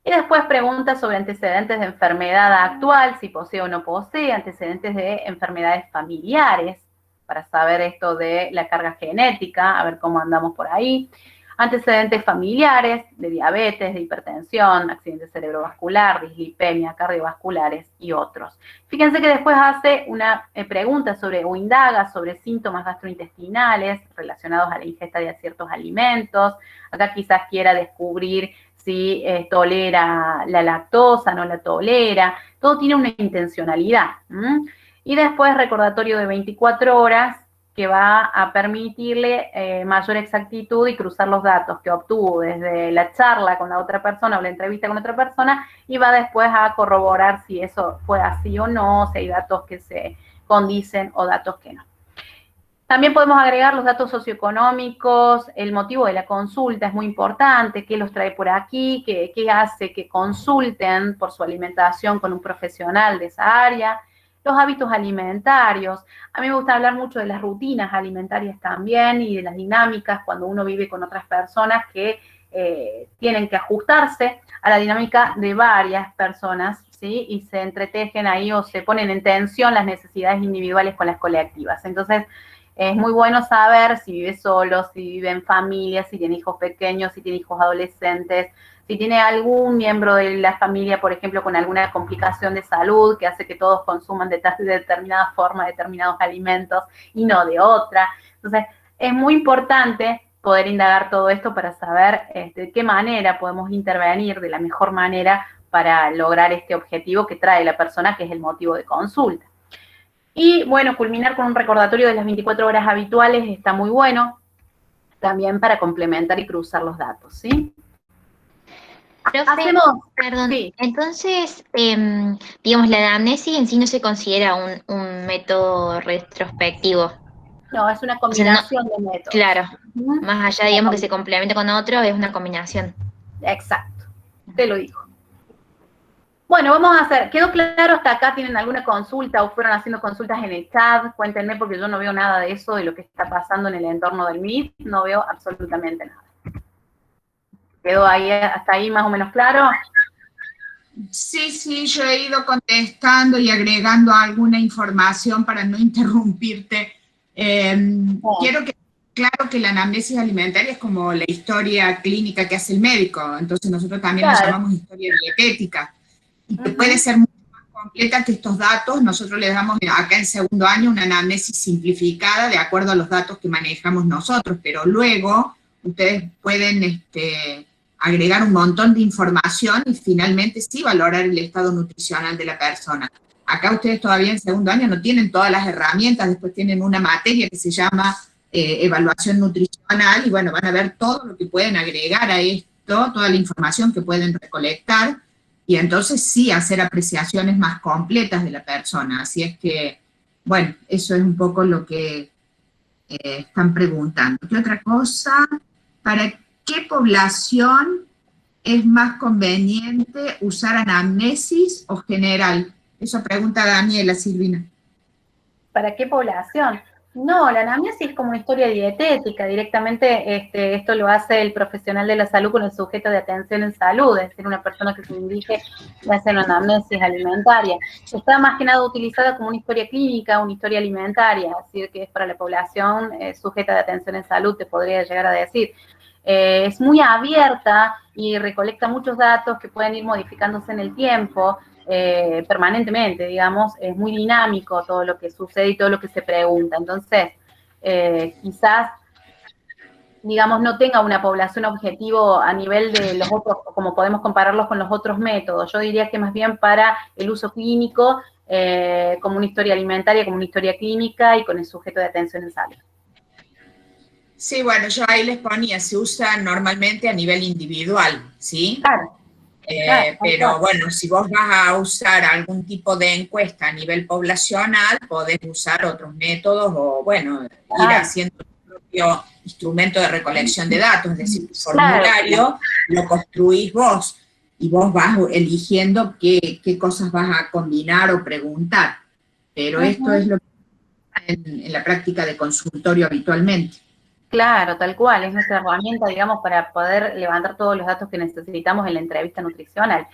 Y después preguntas sobre antecedentes de enfermedad actual, si posee o no posee, antecedentes de enfermedades familiares, para saber esto de la carga genética, a ver cómo andamos por ahí. Antecedentes familiares de diabetes, de hipertensión, accidente cerebrovascular, dislipemia, cardiovasculares y otros. Fíjense que después hace una pregunta sobre o indaga sobre síntomas gastrointestinales relacionados a la ingesta de ciertos alimentos. Acá quizás quiera descubrir si tolera la lactosa, no la tolera. Todo tiene una intencionalidad. Y después recordatorio de 24 horas que va a permitirle mayor exactitud y cruzar los datos que obtuvo desde la charla con la otra persona o la entrevista con otra persona y va después a corroborar si eso fue así o no, si hay datos que se condicen o datos que no. También podemos agregar los datos socioeconómicos, el motivo de la consulta es muy importante, qué los trae por aquí, qué hace que consulten por su alimentación con un profesional de esa área, los hábitos alimentarios. A mí me gusta hablar mucho de las rutinas alimentarias también y de las dinámicas cuando uno vive con otras personas que tienen que ajustarse a la dinámica de varias personas, ¿sí? Y se entretejen ahí o se ponen en tensión las necesidades individuales con las colectivas. Entonces, es muy bueno saber si vive solo, si vive en familia, si tiene hijos pequeños, si tiene hijos adolescentes, si tiene algún miembro de la familia, por ejemplo, con alguna complicación de salud que hace que todos consuman de determinada forma determinados alimentos y no de otra. Entonces, es muy importante poder indagar todo esto para saber de qué manera podemos intervenir de la mejor manera para lograr este objetivo que trae la persona, que es el motivo de consulta. Y bueno, culminar con un recordatorio de las 24 horas habituales está muy bueno, también para complementar y cruzar los datos, ¿sí? Profe, perdón, sí. Entonces, digamos, la anamnesis en sí no se considera un método retrospectivo. No, es una combinación de métodos. Claro, más allá, digamos, que se complemente con otro, es una combinación. Exacto, te lo digo. Bueno, vamos a hacer, ¿quedó claro hasta acá? ¿Tienen alguna consulta o fueron haciendo consultas en el chat? Cuéntenme porque yo no veo nada de eso, de lo que está pasando en el entorno del Meet, no veo absolutamente nada. ¿Quedó ahí, hasta ahí más o menos claro? Sí, yo he ido contestando y agregando alguna información para no interrumpirte. Quiero que claro que la anamnesis alimentaria es como la historia clínica que hace el médico, entonces nosotros también la llamamos historia dietética, y que puede ser mucho más completa que estos datos. Nosotros les damos acá en segundo año una anamnesis simplificada de acuerdo a los datos que manejamos nosotros, pero luego ustedes pueden agregar un montón de información y finalmente sí valorar el estado nutricional de la persona. Acá ustedes todavía en segundo año no tienen todas las herramientas, después tienen una materia que se llama evaluación nutricional, y bueno, van a ver todo lo que pueden agregar a esto, toda la información que pueden recolectar, y entonces sí hacer apreciaciones más completas de la persona. Así es que, bueno, eso es un poco lo que están preguntando. ¿Qué otra cosa? ¿Para qué población es más conveniente usar anamnesis o general? Eso pregunta Daniela, Silvina. ¿Para qué población? No, la anamnesis es como una historia dietética, directamente esto lo hace el profesional de la salud con el sujeto de atención en salud, es decir, una persona que se dirige y hace una anamnesis alimentaria. Está más que nada utilizada como una historia clínica, una historia alimentaria, es decir, que es para la población sujeta de atención en salud, te podría llegar a decir. Es muy abierta y recolecta muchos datos que pueden ir modificándose en el tiempo, permanentemente, digamos, es muy dinámico todo lo que sucede y todo lo que se pregunta. Entonces, quizás, digamos, no tenga una población objetivo a nivel de los otros, como podemos compararlos con los otros métodos. Yo diría que más bien para el uso clínico, como una historia alimentaria, como una historia clínica y con el sujeto de atención en salud. Sí, bueno, yo ahí les ponía, se usa normalmente a nivel individual, ¿sí? Claro. Pero bueno, si vos vas a usar algún tipo de encuesta a nivel poblacional, podés usar otros métodos o, bueno, ir haciendo tu propio instrumento de recolección de datos, es decir, tu formulario lo construís vos y vos vas eligiendo qué cosas vas a combinar o preguntar. Pero esto es lo que en la práctica de consultorio habitualmente. Claro, tal cual, es nuestra herramienta, digamos, para poder levantar todos los datos que necesitamos en la entrevista nutricional.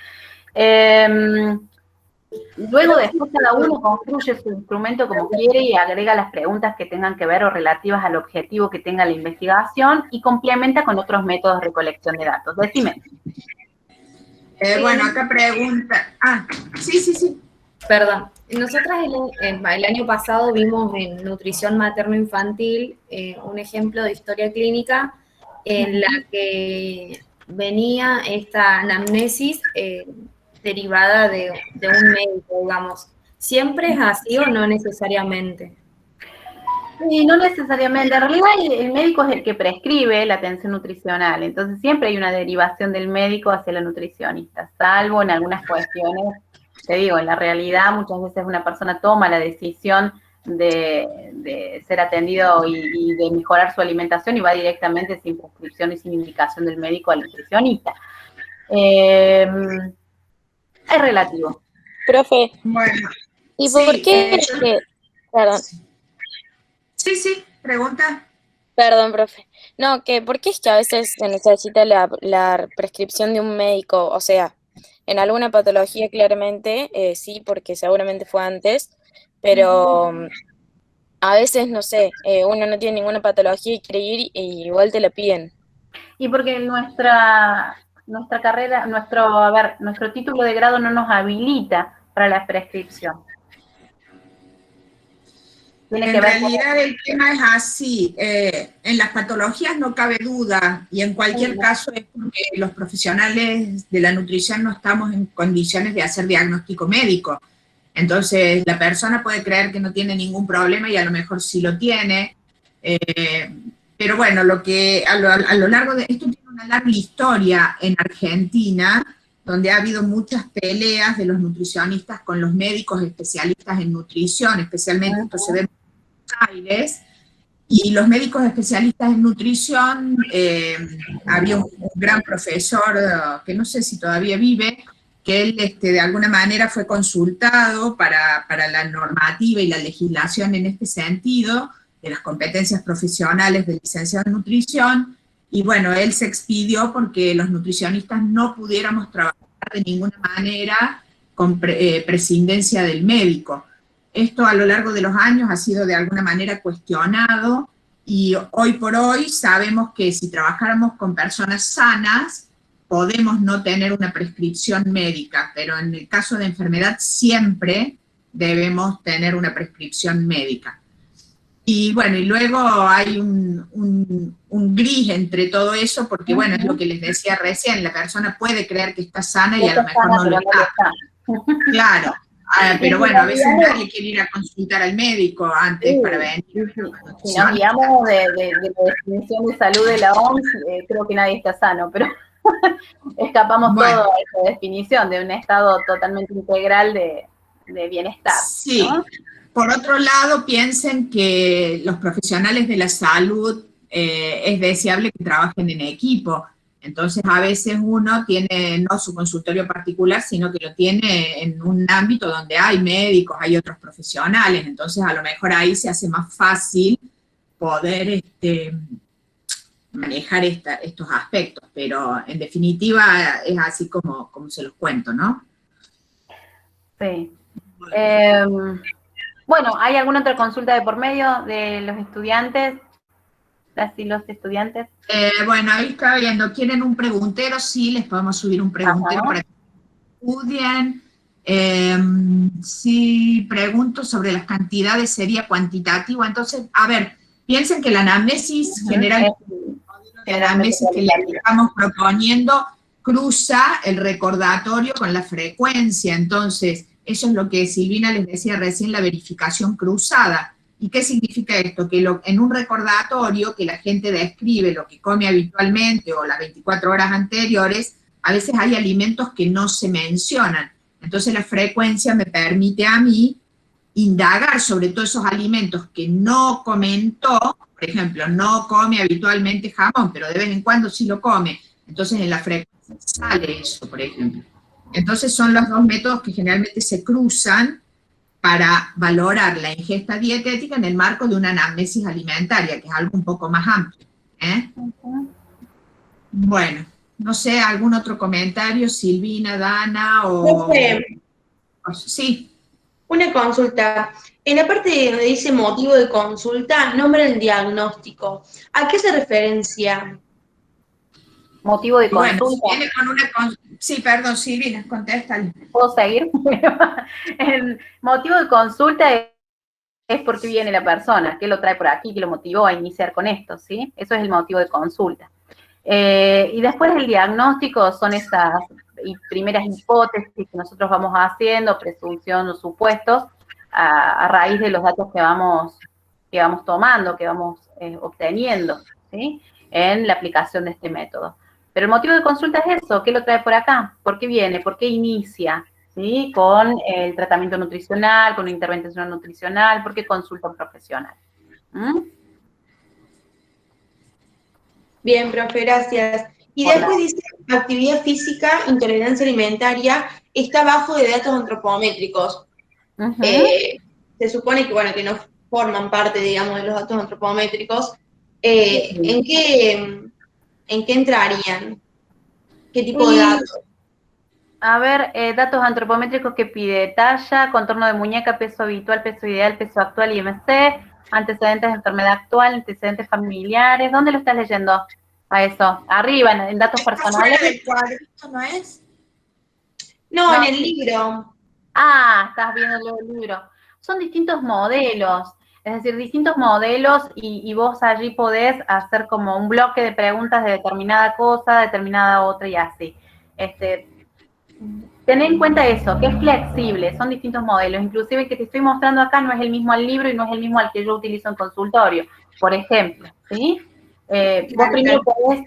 Luego, después, cada uno construye su instrumento como quiere y agrega las preguntas que tengan que ver o relativas al objetivo que tenga la investigación y complementa con otros métodos de recolección de datos. Decime. Bueno, acá pregunta... Sí. Perdón. Nosotras el año pasado vimos en nutrición materno-infantil un ejemplo de historia clínica en la que venía esta anamnesis derivada de un médico, digamos. ¿Siempre es así o no necesariamente? Sí, no necesariamente. En realidad el médico es el que prescribe la atención nutricional, entonces siempre hay una derivación del médico hacia la nutricionista, salvo en algunas cuestiones. Te digo, en la realidad muchas veces una persona toma la decisión de ser atendido y de mejorar su alimentación y va directamente sin prescripción y sin indicación del médico al nutricionista. Es relativo. Profe, Bueno, ¿y por qué? Perdón. Sí, pregunta. Perdón, profe. No, ¿por qué es que a veces se necesita la prescripción de un médico? O sea, en alguna patología claramente, sí, porque seguramente fue antes, pero a veces, no sé, uno no tiene ninguna patología y quiere ir y igual te la piden. Y porque nuestra carrera, nuestro título de grado no nos habilita para la prescripción. En realidad el tema es así, en las patologías no cabe duda, y en cualquier caso es porque los profesionales de la nutrición no estamos en condiciones de hacer diagnóstico médico. Entonces la persona puede creer que no tiene ningún problema y a lo mejor sí lo tiene, pero bueno, lo que a lo largo de esto tiene una larga historia en Argentina, donde ha habido muchas peleas de los nutricionistas con los médicos especialistas en nutrición, especialmente esto se ve en Buenos Aires, y los médicos especialistas en nutrición, había un gran profesor, que no sé si todavía vive, que él de alguna manera fue consultado para la normativa y la legislación en este sentido, de las competencias profesionales del licenciado en nutrición, y bueno, él se expidió porque los nutricionistas no pudiéramos trabajar de ninguna manera con prescindencia del médico. Esto a lo largo de los años ha sido de alguna manera cuestionado, y hoy por hoy sabemos que si trabajáramos con personas sanas, podemos no tener una prescripción médica, pero en el caso de enfermedad siempre debemos tener una prescripción médica. Y bueno, y luego hay un gris entre todo eso, porque bueno, es lo que les decía recién, la persona puede creer que está sana y a lo mejor no lo está. Claro, pero bueno, a veces nadie quiere ir a consultar al médico antes para venir. Si nos guiamos de la definición de salud de la OMS, creo que nadie está sano, pero escapamos todo a esa definición de un estado totalmente integral de bienestar. Sí. ¿No? Por otro lado, piensen que los profesionales de la salud es deseable que trabajen en equipo. Entonces, a veces uno tiene no su consultorio particular, sino que lo tiene en un ámbito donde hay médicos, hay otros profesionales. Entonces, a lo mejor ahí se hace más fácil poder manejar estos aspectos. Pero, en definitiva, es así como se los cuento, ¿no? Sí. Bueno, ¿hay alguna otra consulta de por medio de los estudiantes? ¿Las y los estudiantes? Bueno, ahí estaba viendo, ¿quieren un preguntero? Sí, les podemos subir un preguntero para que estudien. Sí, pregunto sobre las cantidades, ¿sería cuantitativo? Entonces, a ver, piensen que la anamnesis general, la anamnesis que le estamos proponiendo cruza el recordatorio con la frecuencia. Entonces, eso es lo que Silvina les decía recién, la verificación cruzada. ¿Y qué significa esto? Que en un recordatorio que la gente describe lo que come habitualmente o las 24 horas anteriores, a veces hay alimentos que no se mencionan. Entonces la frecuencia me permite a mí indagar sobre todos esos alimentos que no comentó. Por ejemplo, no come habitualmente jamón, pero de vez en cuando sí lo come. Entonces en la frecuencia sale eso, por ejemplo. Entonces son los dos métodos que generalmente se cruzan para valorar la ingesta dietética en el marco de una anamnesis alimentaria, que es algo un poco más amplio. Bueno, no sé, ¿algún otro comentario, Silvina, Dana o...? Sí. Una consulta. En la parte donde dice motivo de consulta, nombra el diagnóstico. ¿A qué hace referencia? Motivo de consulta. Bueno, si viene con una sí, perdón, Silvina, contéstale. ¿Puedo seguir? El motivo de consulta es por qué viene la persona, qué lo trae por aquí, qué lo motivó a iniciar con esto, ¿sí? Eso es el motivo de consulta. Y después el diagnóstico son esas primeras hipótesis que nosotros vamos haciendo, presunción o supuestos, a raíz de los datos que vamos tomando, que vamos obteniendo, ¿sí? En la aplicación de este método. Pero el motivo de consulta es eso, ¿qué lo trae por acá? ¿Por qué viene? ¿Por qué inicia? ¿Sí? Con el tratamiento nutricional, con una intervención nutricional, ¿por qué consulta a un profesional? Bien, profe, gracias. Y después dice, actividad física, intolerancia alimentaria, está bajo de datos antropométricos. Se supone que, bueno, que no forman parte, digamos, de los datos antropométricos. ¿En qué entrarían? ¿Qué tipo de datos? A ver, datos antropométricos que pide: talla, contorno de muñeca, peso habitual, peso ideal, peso actual, IMC, antecedentes de enfermedad actual, antecedentes familiares. ¿Dónde lo estás leyendo a eso? Arriba, en datos personales. ¿Del cuadrito no es? No, en el libro. Ah, estás viendo el libro. Son distintos modelos, es decir, distintos modelos y vos allí podés hacer como un bloque de preguntas de determinada cosa, determinada otra y así. Ten en cuenta eso, que es flexible, son distintos modelos. Inclusive el que te estoy mostrando acá no es el mismo al libro y no es el mismo al que yo utilizo en consultorio, por ejemplo, ¿sí? Vos primero podés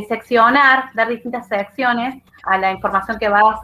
seccionar, dar distintas secciones a la información que vas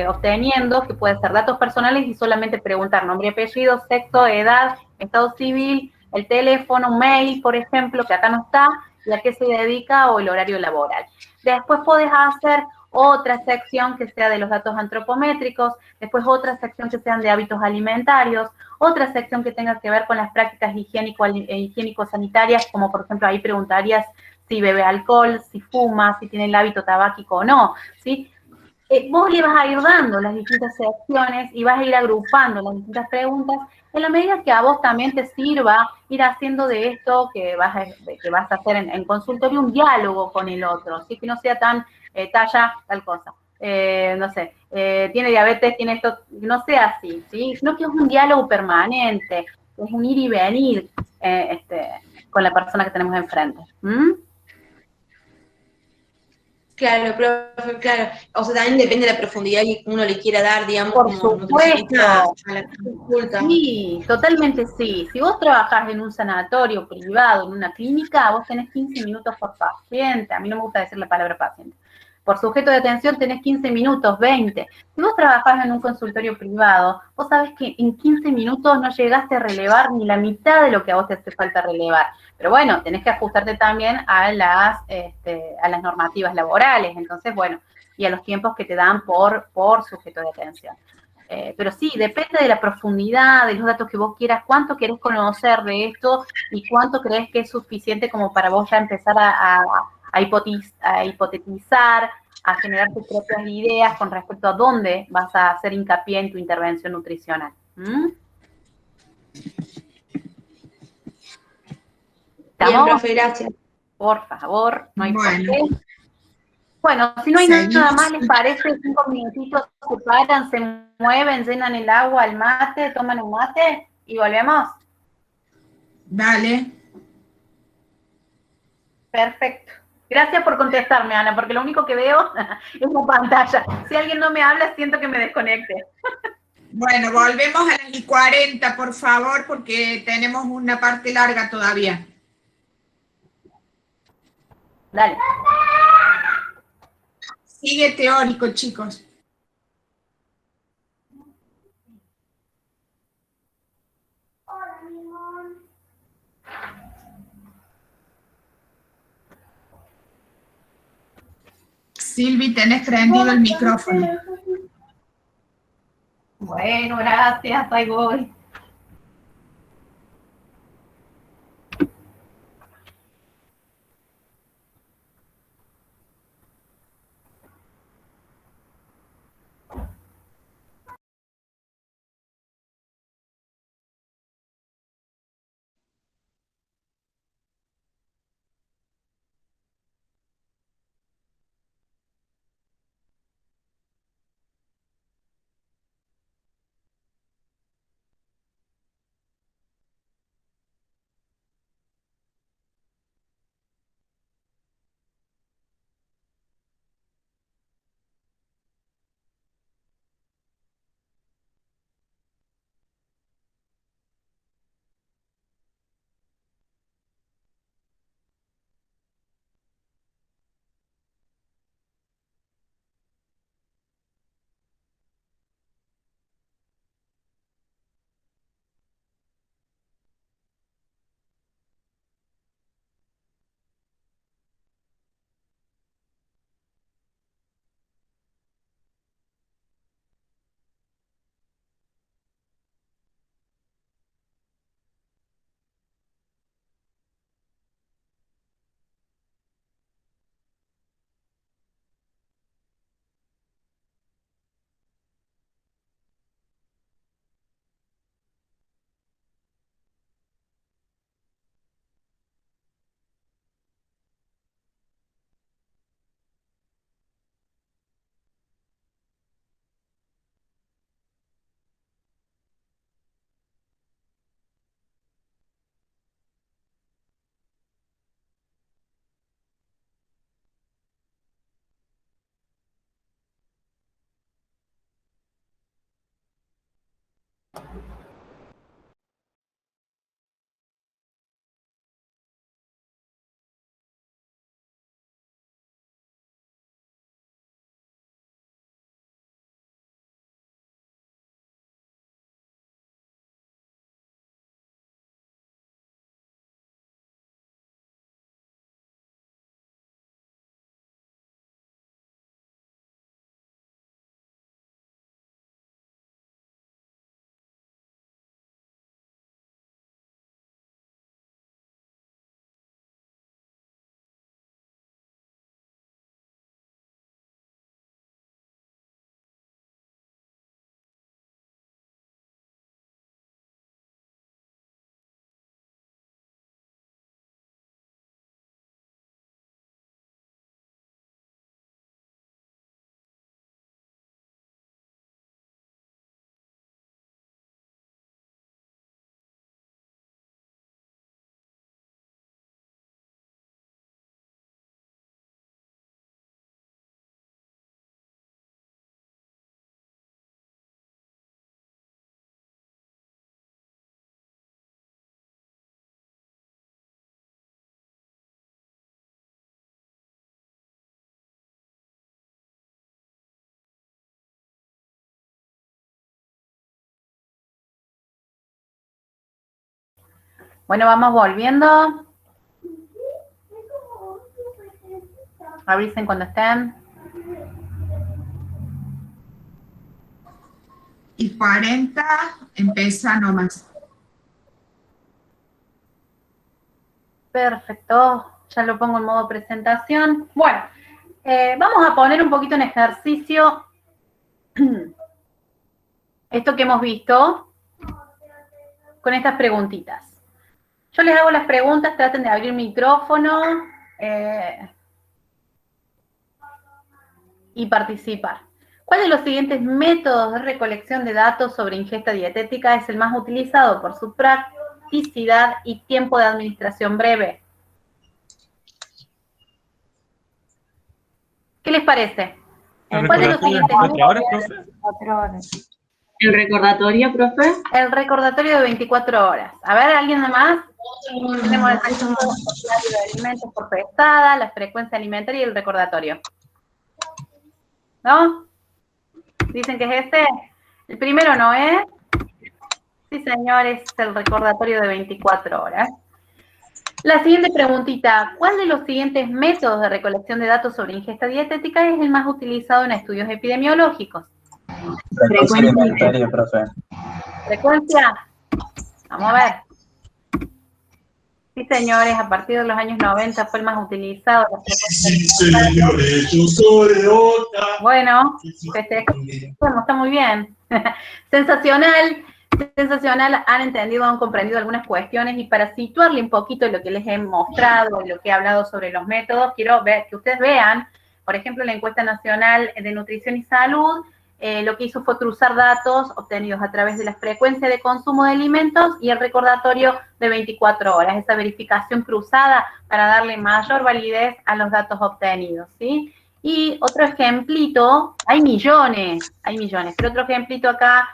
obteniendo, que puede ser datos personales y solamente preguntar nombre y apellido, sexo, edad, estado civil, el teléfono, mail, por ejemplo, que acá no está, y a qué se dedica o el horario laboral. Después podés hacer otra sección que sea de los datos antropométricos, después otra sección que sean de hábitos alimentarios, otra sección que tenga que ver con las prácticas higiénico-sanitarias, como por ejemplo ahí preguntarías si bebe alcohol, si fuma, si tiene el hábito tabáquico o no, ¿sí? Vos le vas a ir dando las distintas secciones y vas a ir agrupando las distintas preguntas en la medida que a vos también te sirva ir haciendo de esto que vas a hacer en consultorio un diálogo con el otro, ¿sí? Que no sea tan talla, tal cosa. No sé, tiene diabetes, tiene esto, no sea así, ¿sí? Sino que es un diálogo permanente, es un ir y venir con la persona que tenemos enfrente. ¿Mm? Claro, profe, claro. O sea, también depende de la profundidad que uno le quiera dar, digamos, Por como nutricionista supuesto. a la consulta. Sí, totalmente sí. Si vos trabajás en un sanatorio privado, en una clínica, vos tenés 15 minutos por paciente. A mí no me gusta decir la palabra paciente. Por sujeto de atención tenés 15 minutos, 20. Si vos trabajás en un consultorio privado, vos sabés que en 15 minutos no llegaste a relevar ni la mitad de lo que a vos te hace falta relevar. Pero bueno, tenés que ajustarte también a las normativas laborales. Entonces, bueno, y a los tiempos que te dan por sujeto de atención. Pero sí, depende de la profundidad, de los datos que vos quieras, cuánto querés conocer de esto y cuánto crees que es suficiente como para vos ya empezar a hipotetizar, a generar tus propias ideas con respecto a dónde vas a hacer hincapié en tu intervención nutricional. ¿Mm? Bien, profe, gracias. Por favor, no hay por Bueno, qué. Bueno, si no hay nada seguimos. más, les parece, 5 minutitos, se paran, se mueven, llenan el agua, el mate, toman un mate y volvemos. Dale. Perfecto. Gracias por contestarme, Ana, porque lo único que veo es una pantalla. Si alguien no me habla, siento que me desconecte. Bueno, volvemos a las 40, por favor, porque tenemos una parte larga todavía. Dale. Sigue teórico, chicos. Silvi, tenés prendido el micrófono. Bueno, gracias, ahí voy. Bueno, vamos volviendo. Avisen cuando estén. Y 40, empieza nomás. Perfecto, ya lo pongo en modo presentación. Bueno, vamos a poner un poquito en ejercicio esto que hemos visto con estas preguntitas. Yo les hago las preguntas, traten de abrir micrófono y participar. ¿Cuál de los siguientes métodos de recolección de datos sobre ingesta dietética es el más utilizado por su practicidad y tiempo de administración breve? ¿Qué les parece? ¿Cuál de los siguientes métodos? ¿El recordatorio, profe? El recordatorio de 24 horas. A ver, ¿alguien más? Tenemos el consumo de alimentos por pesada, la frecuencia alimentaria y el recordatorio. ¿No? ¿Dicen que es este? El primero no es. Sí, señores, es el recordatorio de 24 horas. La siguiente preguntita, ¿cuál de los siguientes métodos de recolección de datos sobre ingesta dietética es el más utilizado en estudios epidemiológicos? Frecuencia alimentaria, profe. ¿Frecuencia? Vamos a ver. Sí, señores, a partir de los años 90 fue el más utilizado. Sí, señores, yo soy de otra. Bueno, está muy bien. Sensacional. Sensacional, han entendido, han comprendido algunas cuestiones y para situarle un poquito lo que les he mostrado y lo que he hablado sobre los métodos, quiero ver que ustedes vean, por ejemplo, la encuesta nacional de nutrición y salud, lo que hizo fue cruzar datos obtenidos a través de la frecuencia de consumo de alimentos y el recordatorio de 24 horas, esa verificación cruzada para darle mayor validez a los datos obtenidos, ¿sí? Y otro ejemplito, hay millones, pero otro ejemplito acá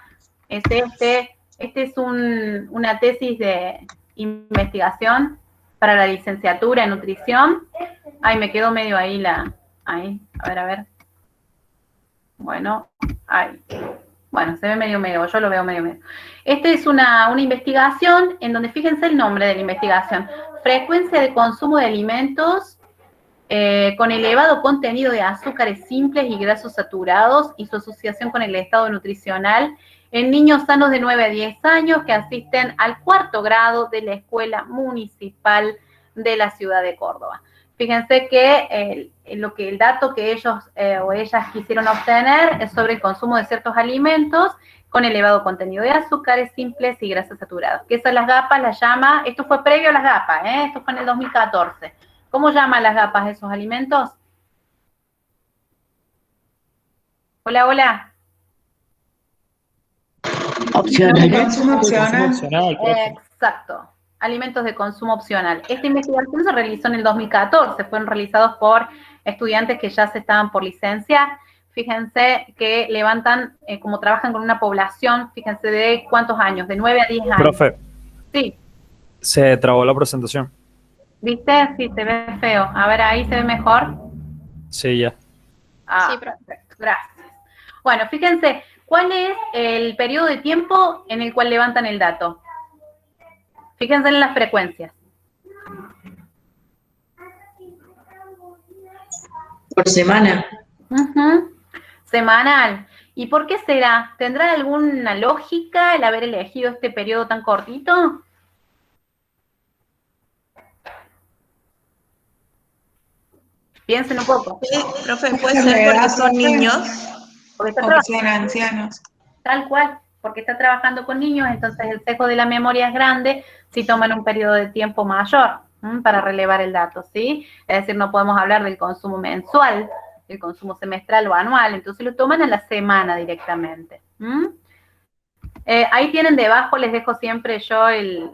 es este es una tesis de investigación para la licenciatura en nutrición. Ay, me quedó medio ahí ahí, a ver. Bueno, ahí. Bueno, se ve medio, yo lo veo medio. Esta es una investigación en donde, fíjense el nombre de la investigación, frecuencia de consumo de alimentos con elevado contenido de azúcares simples y grasos saturados y su asociación con el estado nutricional en niños sanos de 9 a 10 años que asisten al 4º grado de la Escuela Municipal de la Ciudad de Córdoba. Fíjense que el dato que ellos o ellas quisieron obtener es sobre el consumo de ciertos alimentos con elevado contenido de azúcares simples y grasas saturadas. Que esas las GAPAs las llama, esto fue previo a las GAPAs, esto fue en el 2014. ¿Cómo llaman las GAPAs esos alimentos? Hola, hola. Opcional. Consumo opcional. Exacto. Alimentos de consumo opcional. Esta investigación se realizó en el 2014, fueron realizados por estudiantes que ya se estaban por licenciar. Fíjense que levantan, como trabajan con una población, fíjense de cuántos años, de 9 a 10 años. Profe. Sí. Se trabó la presentación. ¿Viste? Sí, se ve feo. A ver, ahí se ve mejor. Sí, ya. Sí, perfecto. Gracias. Bueno, fíjense, ¿cuál es el periodo de tiempo en el cual levantan el dato? Fíjense en las frecuencias. Por semana. Semanal. ¿Y por qué será? ¿Tendrá alguna lógica el haber elegido este periodo tan cortito? Piensen un poco. Sí, profe, puede ser porque son niños o sean ancianos. Tal cual, porque está trabajando con niños, entonces el sesgo de la memoria es grande si toman un periodo de tiempo mayor para relevar el dato, ¿sí? Es decir, no podemos hablar del consumo mensual, el consumo semestral o anual, entonces lo toman a la semana directamente. Ahí tienen debajo, les dejo siempre yo el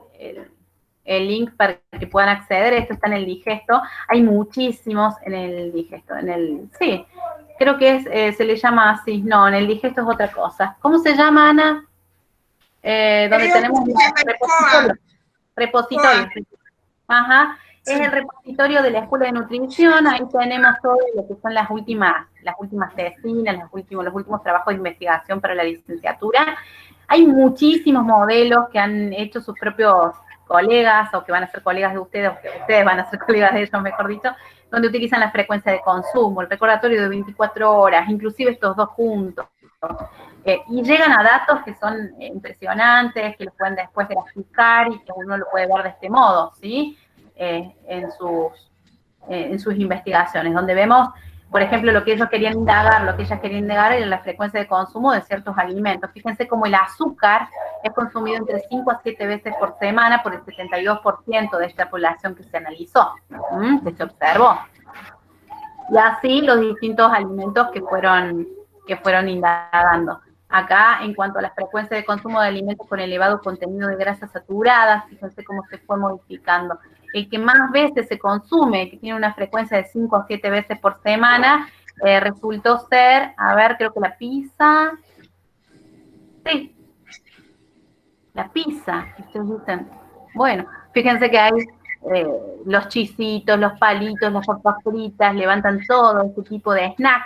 link para que puedan acceder. Esto está en el digesto. Hay muchísimos en el digesto. Sí, creo que se le llama así. No, en el digesto es otra cosa. ¿Cómo se llama, Ana? Donde tenemos repositorio. Ajá. Es el repositorio de la Escuela de Nutrición. Ahí tenemos todo lo que son las últimas tesinas, los últimos trabajos de investigación para la licenciatura. Hay muchísimos modelos que han hecho sus propios colegas o que van a ser colegas de ustedes, o que ustedes van a ser colegas de ellos, mejor dicho, donde utilizan la frecuencia de consumo, el recordatorio de 24 horas, inclusive estos dos juntos. Y llegan a datos que son impresionantes, que los pueden después graficar y que uno lo puede ver de este modo, ¿sí? En sus investigaciones, donde vemos, por ejemplo, lo que ellos querían indagar, lo que ellas querían indagar era la frecuencia de consumo de ciertos alimentos. Fíjense cómo el azúcar es consumido entre 5 a 7 veces por semana por el 72% de esta población que se analizó, que se observó. Y así los distintos alimentos que fueron indagando. Acá, en cuanto a la frecuencia de consumo de alimentos con elevado contenido de grasas saturadas, fíjense cómo se fue modificando. El que más veces se consume, que tiene una frecuencia de 5 a 7 veces por semana, resultó ser, a ver, creo que la pizza. Sí, la pizza, ustedes dicen. Bueno, fíjense que hay los chisitos, los palitos, las papas fritas, levantan todo este tipo de snack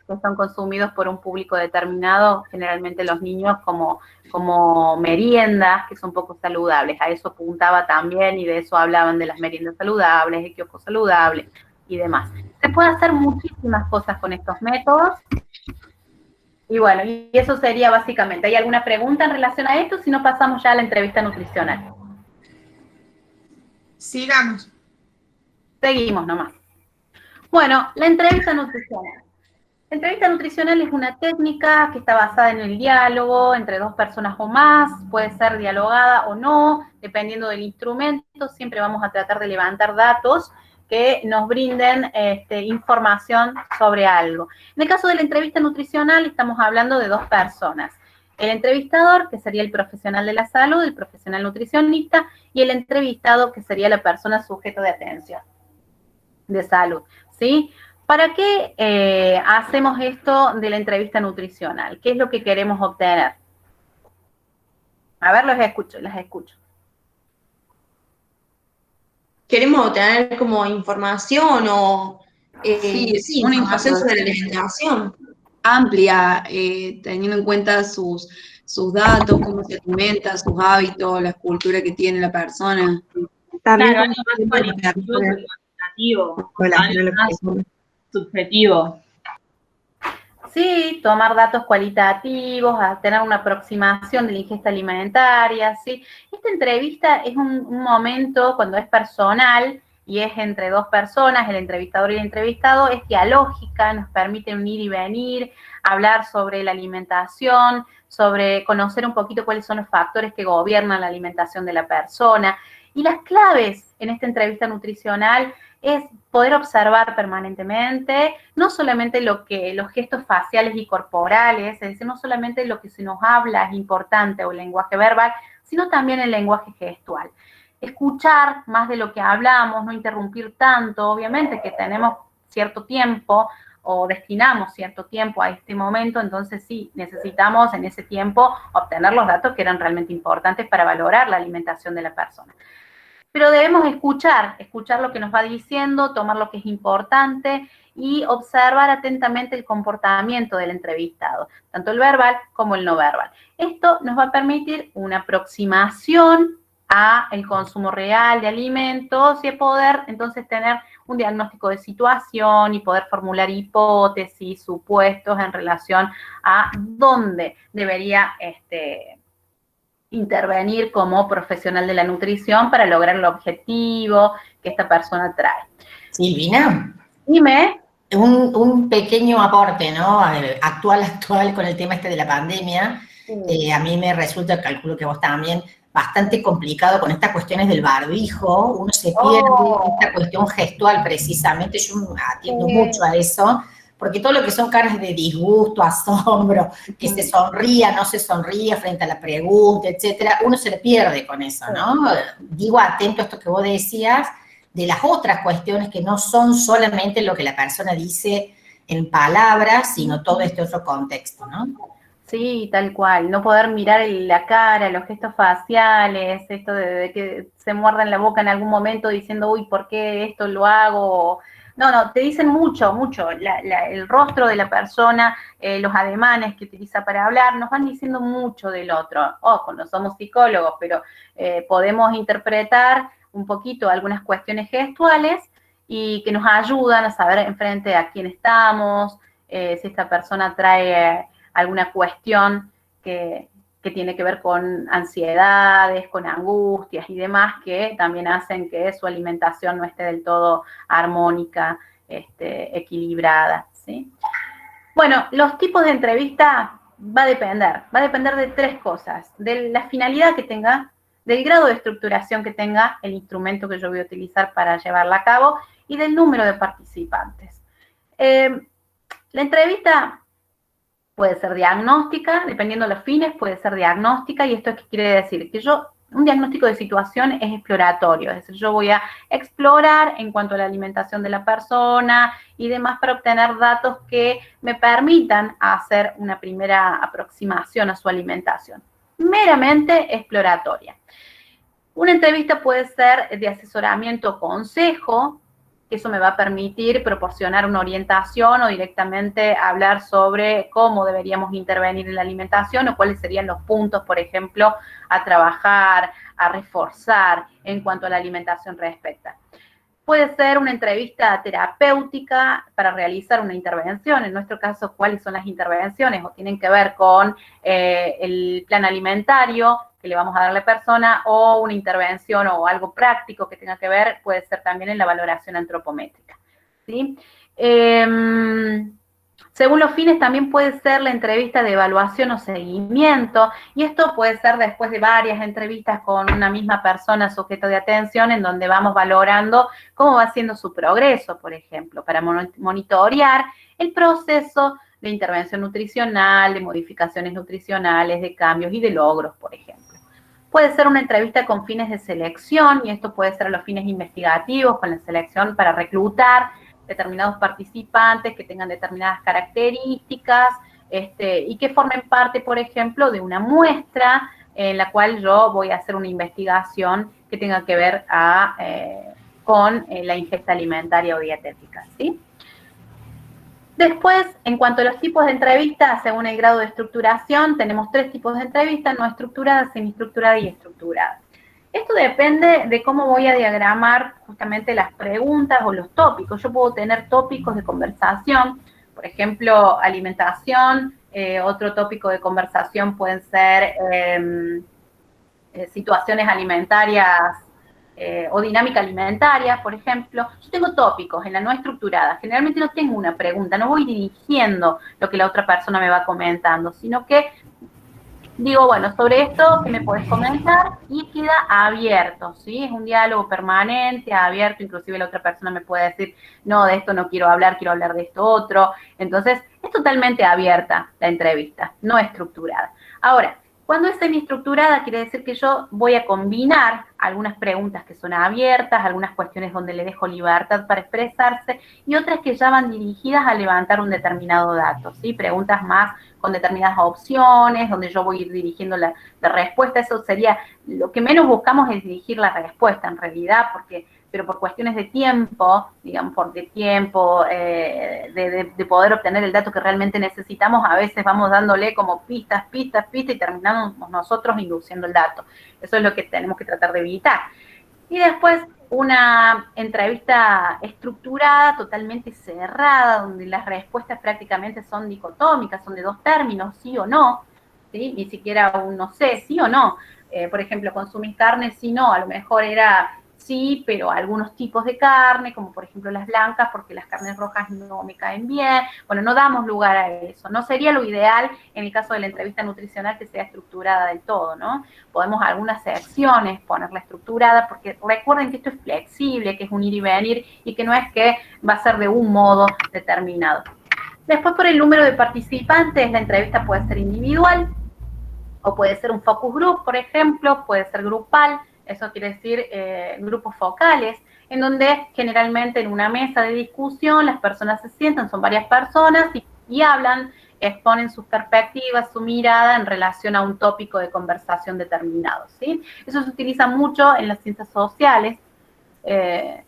que son consumidos por un público determinado, generalmente los niños, como meriendas, que son poco saludables. A eso apuntaba también, y de eso hablaban, de las meriendas saludables, de kioscos saludables y demás. Se puede hacer muchísimas cosas con estos métodos. Y bueno, y eso sería básicamente. ¿Hay alguna pregunta en relación a esto? Si no, pasamos ya a la entrevista nutricional. Sigamos. Seguimos nomás. Bueno, la entrevista nutricional. La entrevista nutricional es una técnica que está basada en el diálogo entre dos personas o más, puede ser dialogada o no, dependiendo del instrumento. Siempre vamos a tratar de levantar datos que nos brinden información sobre algo. En el caso de la entrevista nutricional estamos hablando de dos personas. El entrevistador, que sería el profesional de la salud, el profesional nutricionista, y el entrevistado, que sería la persona sujeto de atención de salud, ¿sí? ¿Para qué hacemos esto de la entrevista nutricional? ¿Qué es lo que queremos obtener? A ver, las escucho. Queremos obtener como información o Sí, una información sobre la alimentación. amplia, teniendo en cuenta sus datos, cómo se alimenta, sus hábitos, la cultura que tiene la persona. También claro, algo más cualitativo que cuantitativo, algo más subjetivo. Sí, tomar datos cualitativos, a tener una aproximación de la ingesta alimentaria, ¿sí? Esta entrevista es un momento, cuando es personal y es entre dos personas, el entrevistador y el entrevistado, es dialógica, nos permite un ir y venir, hablar sobre la alimentación, sobre conocer un poquito cuáles son los factores que gobiernan la alimentación de la persona. Y las claves en esta entrevista nutricional es poder observar permanentemente, no solamente los gestos faciales y corporales, es decir, no solamente lo que se nos habla es importante o el lenguaje verbal, sino también el lenguaje gestual. Escuchar más de lo que hablamos, no interrumpir tanto, obviamente que tenemos cierto tiempo o destinamos cierto tiempo a este momento, entonces sí, necesitamos en ese tiempo obtener los datos que eran realmente importantes para valorar la alimentación de la persona. Pero debemos escuchar lo que nos va diciendo, tomar lo que es importante y observar atentamente el comportamiento del entrevistado, tanto el verbal como el no verbal. Esto nos va a permitir una aproximación a el consumo real de alimentos y poder entonces tener un diagnóstico de situación y poder formular hipótesis, supuestos en relación a dónde debería intervenir como profesional de la nutrición para lograr el objetivo que esta persona trae. Silvina. Dime. Un pequeño aporte, ¿no? Actual con el tema de la pandemia. Sí. A mí me resulta, calculo que vos también, bastante complicado con estas cuestiones del barbijo. Uno se pierde esta cuestión gestual precisamente. Yo atiendo mucho a eso. Porque todo lo que son caras de disgusto, asombro, que se sonría, no se sonría frente a la pregunta, etcétera, uno se le pierde con eso, ¿no? Digo, atento a esto que vos decías, de las otras cuestiones que no son solamente lo que la persona dice en palabras, sino todo este otro contexto, ¿no? Sí, tal cual, no poder mirar la cara, los gestos faciales, esto de que se muerda en la boca en algún momento diciendo, uy, ¿por qué esto lo hago? No, te dicen mucho, el rostro de la persona, los ademanes que utiliza para hablar, nos van diciendo mucho del otro. Ojo, no somos psicólogos, pero podemos interpretar un poquito algunas cuestiones gestuales y que nos ayudan a saber enfrente a quién estamos, si esta persona trae alguna cuestión que tiene que ver con ansiedades, con angustias y demás, que también hacen que su alimentación no esté del todo armónica, equilibrada, ¿sí? Bueno, los tipos de entrevista va a depender de tres cosas: de la finalidad que tenga, del grado de estructuración que tenga el instrumento que yo voy a utilizar para llevarla a cabo y del número de participantes. La entrevista puede ser diagnóstica, dependiendo de los fines, puede ser diagnóstica, y esto qué quiere decir, que un diagnóstico de situación es exploratorio, es decir, yo voy a explorar en cuanto a la alimentación de la persona y demás para obtener datos que me permitan hacer una primera aproximación a su alimentación, meramente exploratoria. Una entrevista puede ser de asesoramiento o consejo, que eso me va a permitir proporcionar una orientación o directamente hablar sobre cómo deberíamos intervenir en la alimentación o cuáles serían los puntos, por ejemplo, a trabajar, a reforzar en cuanto a la alimentación respecta. Puede ser una entrevista terapéutica para realizar una intervención. En nuestro caso, ¿cuáles son las intervenciones? O tienen que ver con el plan alimentario que le vamos a dar a la persona, o una intervención o algo práctico que tenga que ver, puede ser también en la valoración antropométrica, ¿sí? Según los fines también puede ser la entrevista de evaluación o seguimiento, y esto puede ser después de varias entrevistas con una misma persona sujeto de atención, en donde vamos valorando cómo va siendo su progreso, por ejemplo, para monitorear el proceso de intervención nutricional, de modificaciones nutricionales, de cambios y de logros, por ejemplo. Puede ser una entrevista con fines de selección, y esto puede ser a los fines investigativos, con la selección para reclutar determinados participantes que tengan determinadas características y que formen parte, por ejemplo, de una muestra en la cual yo voy a hacer una investigación que tenga que ver con la ingesta alimentaria o dietética, ¿sí? Después, en cuanto a los tipos de entrevistas, según el grado de estructuración, tenemos tres tipos de entrevistas: no estructurada, semiestructurada y estructurada. Esto depende de cómo voy a diagramar justamente las preguntas o los tópicos. Yo puedo tener tópicos de conversación, por ejemplo, alimentación. Otro tópico de conversación pueden ser situaciones alimentarias o dinámica alimentaria, por ejemplo. Yo tengo tópicos en la no estructurada. Generalmente no tengo una pregunta, no voy dirigiendo lo que la otra persona me va comentando, sino que digo, bueno, sobre esto, ¿qué me podés comentar? Y queda abierto, ¿sí? Es un diálogo permanente, abierto, inclusive la otra persona me puede decir, no, de esto no quiero hablar de esto otro. Entonces, es totalmente abierta la entrevista, no estructurada. Ahora, cuando es semiestructurada, quiere decir que yo voy a combinar algunas preguntas que son abiertas, algunas cuestiones donde le dejo libertad para expresarse, y otras que ya van dirigidas a levantar un determinado dato, ¿sí? Preguntas más con determinadas opciones, donde yo voy a ir dirigiendo la respuesta. Eso sería, lo que menos buscamos es dirigir la respuesta, en realidad, pero por cuestiones de tiempo, digamos, de poder obtener el dato que realmente necesitamos, a veces vamos dándole como pistas, y terminamos nosotros induciendo el dato. Eso es lo que tenemos que tratar de evitar. Y después, una entrevista estructurada, totalmente cerrada, donde las respuestas prácticamente son dicotómicas, son de dos términos, sí o no, ¿sí? Ni siquiera un no sé, sí o no. Por ejemplo, consumir carne, sí, no, a lo mejor era sí, pero algunos tipos de carne, como por ejemplo las blancas, porque las carnes rojas no me caen bien. Bueno, no damos lugar a eso. No sería lo ideal en el caso de la entrevista nutricional que sea estructurada del todo, ¿no? Podemos algunas secciones ponerla estructurada, porque recuerden que esto es flexible, que es un ir y venir, y que no es que va a ser de un modo determinado. Después, por el número de participantes, la entrevista puede ser individual, o puede ser un focus group, por ejemplo, puede ser grupal. Eso quiere decir grupos focales, en donde generalmente en una mesa de discusión las personas se sientan, son varias personas, y hablan, exponen sus perspectivas, su mirada en relación a un tópico de conversación determinado, ¿sí? Eso se utiliza mucho en las ciencias sociales,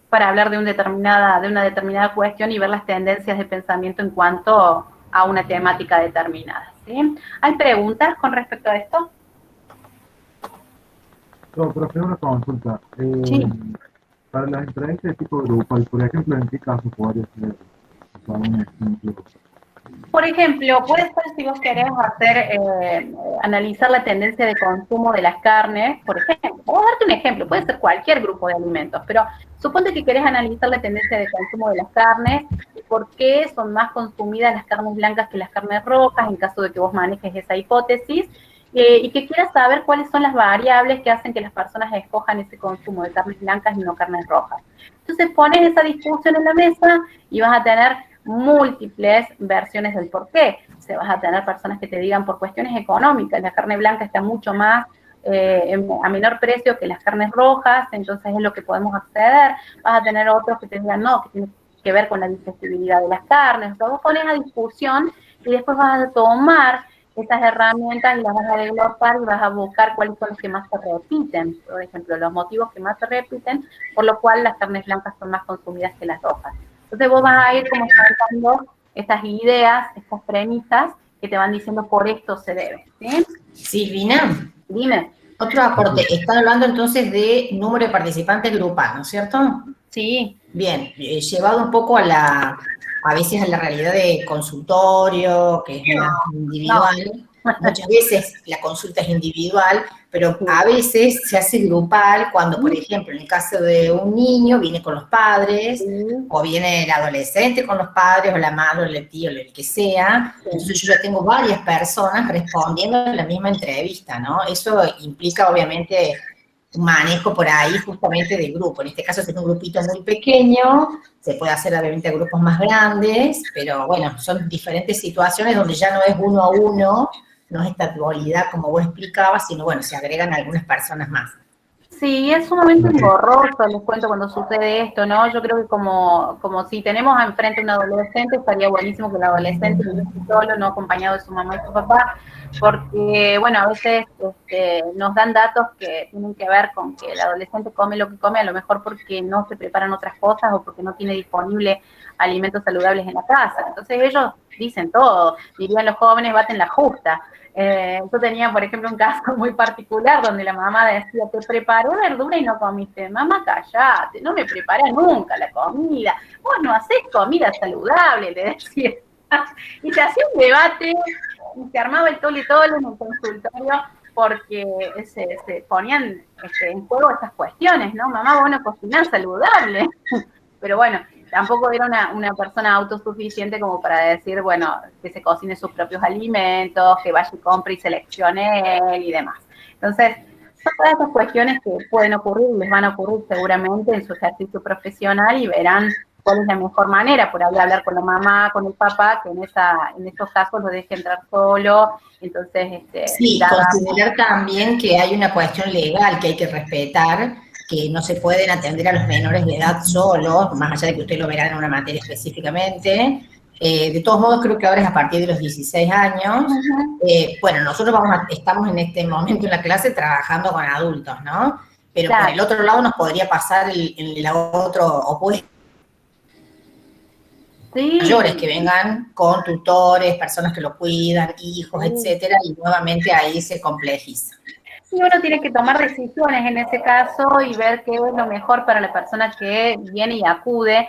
para hablar de una determinada cuestión y ver las tendencias de pensamiento en cuanto a una temática determinada, ¿sí? ¿Hay preguntas con respecto a esto? No, profe, una consulta. Sí. Para las entrevistas de tipo grupal, por ejemplo, ¿en qué caso podría ser un ejemplo? Por ejemplo, puede ser si vos querés analizar la tendencia de consumo de las carnes, por ejemplo. Voy a darte un ejemplo, puede ser cualquier grupo de alimentos, pero suponte que querés analizar la tendencia de consumo de las carnes y por qué son más consumidas las carnes blancas que las carnes rojas, en caso de que vos manejes esa hipótesis, y que quieras saber cuáles son las variables que hacen que las personas escojan ese consumo de carnes blancas y no carnes rojas. Entonces pones esa discusión en la mesa y vas a tener múltiples versiones del por qué. O sea, vas a tener personas que te digan por cuestiones económicas, la carne blanca está mucho más a menor precio que las carnes rojas, entonces es lo que podemos acceder. Vas a tener otros que te digan no, que tiene que ver con la digestibilidad de las carnes. O sea, vos pones a discusión y después vas a tomar estas herramientas y las vas a desglosar y vas a buscar cuáles son los que más se repiten. Por ejemplo, los motivos que más se repiten, por lo cual las carnes blancas son más consumidas que las rojas. Entonces vos vas a ir como saltando estas ideas, estas premisas que te van diciendo por esto se debe, ¿sí? Silvina. Dime. Otro aporte. Están hablando entonces de número de participantes grupal, ¿no es cierto? Sí. Bien, llevado un poco a veces a la realidad de consultorio, que es más individual. Muchas veces la consulta es individual, pero a veces se hace grupal cuando, por ejemplo, en el caso de un niño viene con los padres, o viene el adolescente con los padres, o la madre, o el tío, o el que sea. Entonces yo ya tengo varias personas respondiendo a la misma entrevista, ¿no? Eso implica, obviamente, un manejo por ahí justamente de grupo. En este caso es un grupito muy pequeño, se puede hacer obviamente a grupos más grandes, pero bueno, son diferentes situaciones donde ya no es uno a uno, no es esta dualidad como vos explicabas, sino bueno, se agregan algunas personas más. Sí, es sumamente engorroso, les cuento cuando sucede esto, ¿no? Yo creo que como si tenemos enfrente a un adolescente, estaría buenísimo que el adolescente viviese solo, no acompañado de su mamá y su papá, porque, bueno, a veces nos dan datos que tienen que ver con que el adolescente come lo que come, a lo mejor porque no se preparan otras cosas o porque no tiene disponible alimentos saludables en la casa. Entonces ellos dicen todo, dirían los jóvenes, baten la justa. Yo tenía, por ejemplo, un caso muy particular donde la mamá decía, te preparé verdura y no comiste. Mamá, callate, no me prepara nunca la comida. Vos no hacés comida saludable, le decía. Y se hacía un debate y se armaba el tole en el consultorio porque se ponían en juego estas cuestiones, ¿no? Mamá, vos no cocinás saludable. Pero bueno, tampoco era una persona autosuficiente como para decir, bueno, que se cocine sus propios alimentos, que vaya y compre y seleccione él y demás. Entonces, son todas estas cuestiones que pueden ocurrir, les van a ocurrir seguramente en su ejercicio profesional y verán cuál es la mejor manera, por ahí hablar con la mamá, con el papá, que en estos casos lo deje entrar solo. Entonces, sí, considerar también que hay una cuestión legal que hay que respetar, que no se pueden atender a los menores de edad solos, más allá de que usted lo verá en una materia específicamente. De todos modos, creo que ahora es a partir de los 16 años. Bueno, nosotros estamos en este momento en la clase trabajando con adultos, ¿no? Pero claro, por el otro lado nos podría pasar el otro opuesto. Sí. Mayores que vengan con tutores, personas que lo cuidan, hijos, etcétera, y nuevamente ahí se complejiza. Sí, uno tiene que tomar decisiones en ese caso y ver qué es lo mejor para la persona que viene y acude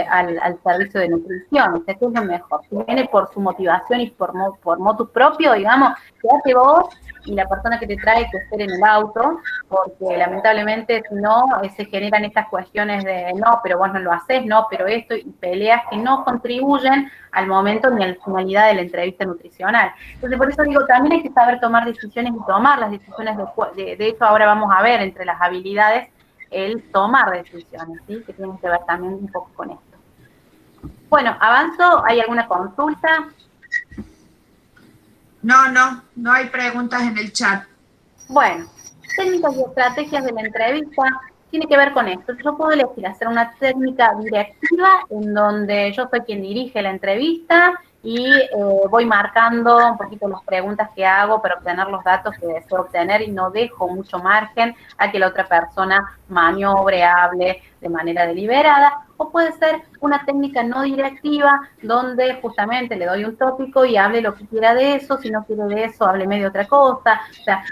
al servicio de nutrición. O sea, qué es lo mejor. Si viene por su motivación y por motu propio, digamos, quédate vos y la persona que te trae que esté en el auto, porque lamentablemente si no, se generan estas cuestiones de no, pero vos no lo hacés, no, pero esto, y peleas que no contribuyen al momento ni a la finalidad de la entrevista nutricional. Entonces, por eso digo, también hay que saber tomar decisiones y tomar las decisiones, de hecho, ahora vamos a ver entre las habilidades el tomar decisiones, ¿sí? Que tienen que ver también un poco con esto. Bueno, avanzo, ¿hay alguna consulta? No hay preguntas en el chat. Bueno, técnicas y estrategias de la entrevista tiene que ver con esto. Yo puedo elegir hacer una técnica directiva en donde yo soy quien dirige la entrevista y voy marcando un poquito las preguntas que hago para obtener los datos que deseo obtener y no dejo mucho margen a que la otra persona maniobre, hable de manera deliberada, o puede ser una técnica no directiva donde justamente le doy un tópico y hable lo que quiera de eso, si no quiere de eso, hable medio otra cosa, o sea,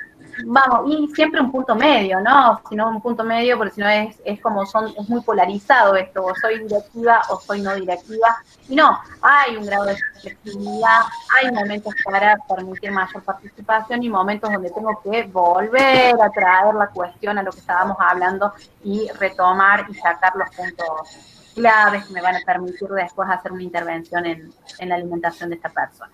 vamos, y siempre un punto medio, ¿no? Si no un punto medio, porque si no es como es muy polarizado esto, o soy directiva o soy no directiva, y no, hay un grado de flexibilidad, hay momentos para permitir mayor participación y momentos donde tengo que volver a traer la cuestión a lo que estábamos hablando y retomar y sacar los puntos claves que me van a permitir después hacer una intervención en la alimentación de esta persona.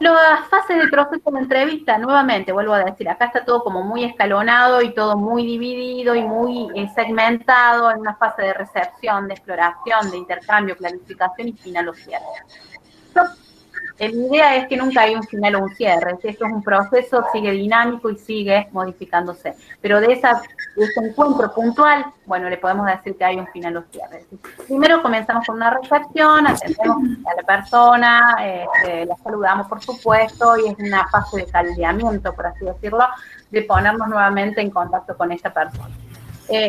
Las fases del proceso de entrevista, nuevamente, vuelvo a decir, acá está todo como muy escalonado y todo muy dividido y muy segmentado en una fase de recepción, de exploración, de intercambio, clarificación y final o cierre. La idea es que nunca hay un final o un cierre, esto es un proceso, sigue dinámico y sigue modificándose, pero de ese encuentro puntual, bueno, le podemos decir que hay un final o cierre. Primero comenzamos con una recepción, atendemos a la persona, la saludamos por supuesto, y es una fase de caldeamiento, por así decirlo, de ponernos nuevamente en contacto con esta persona.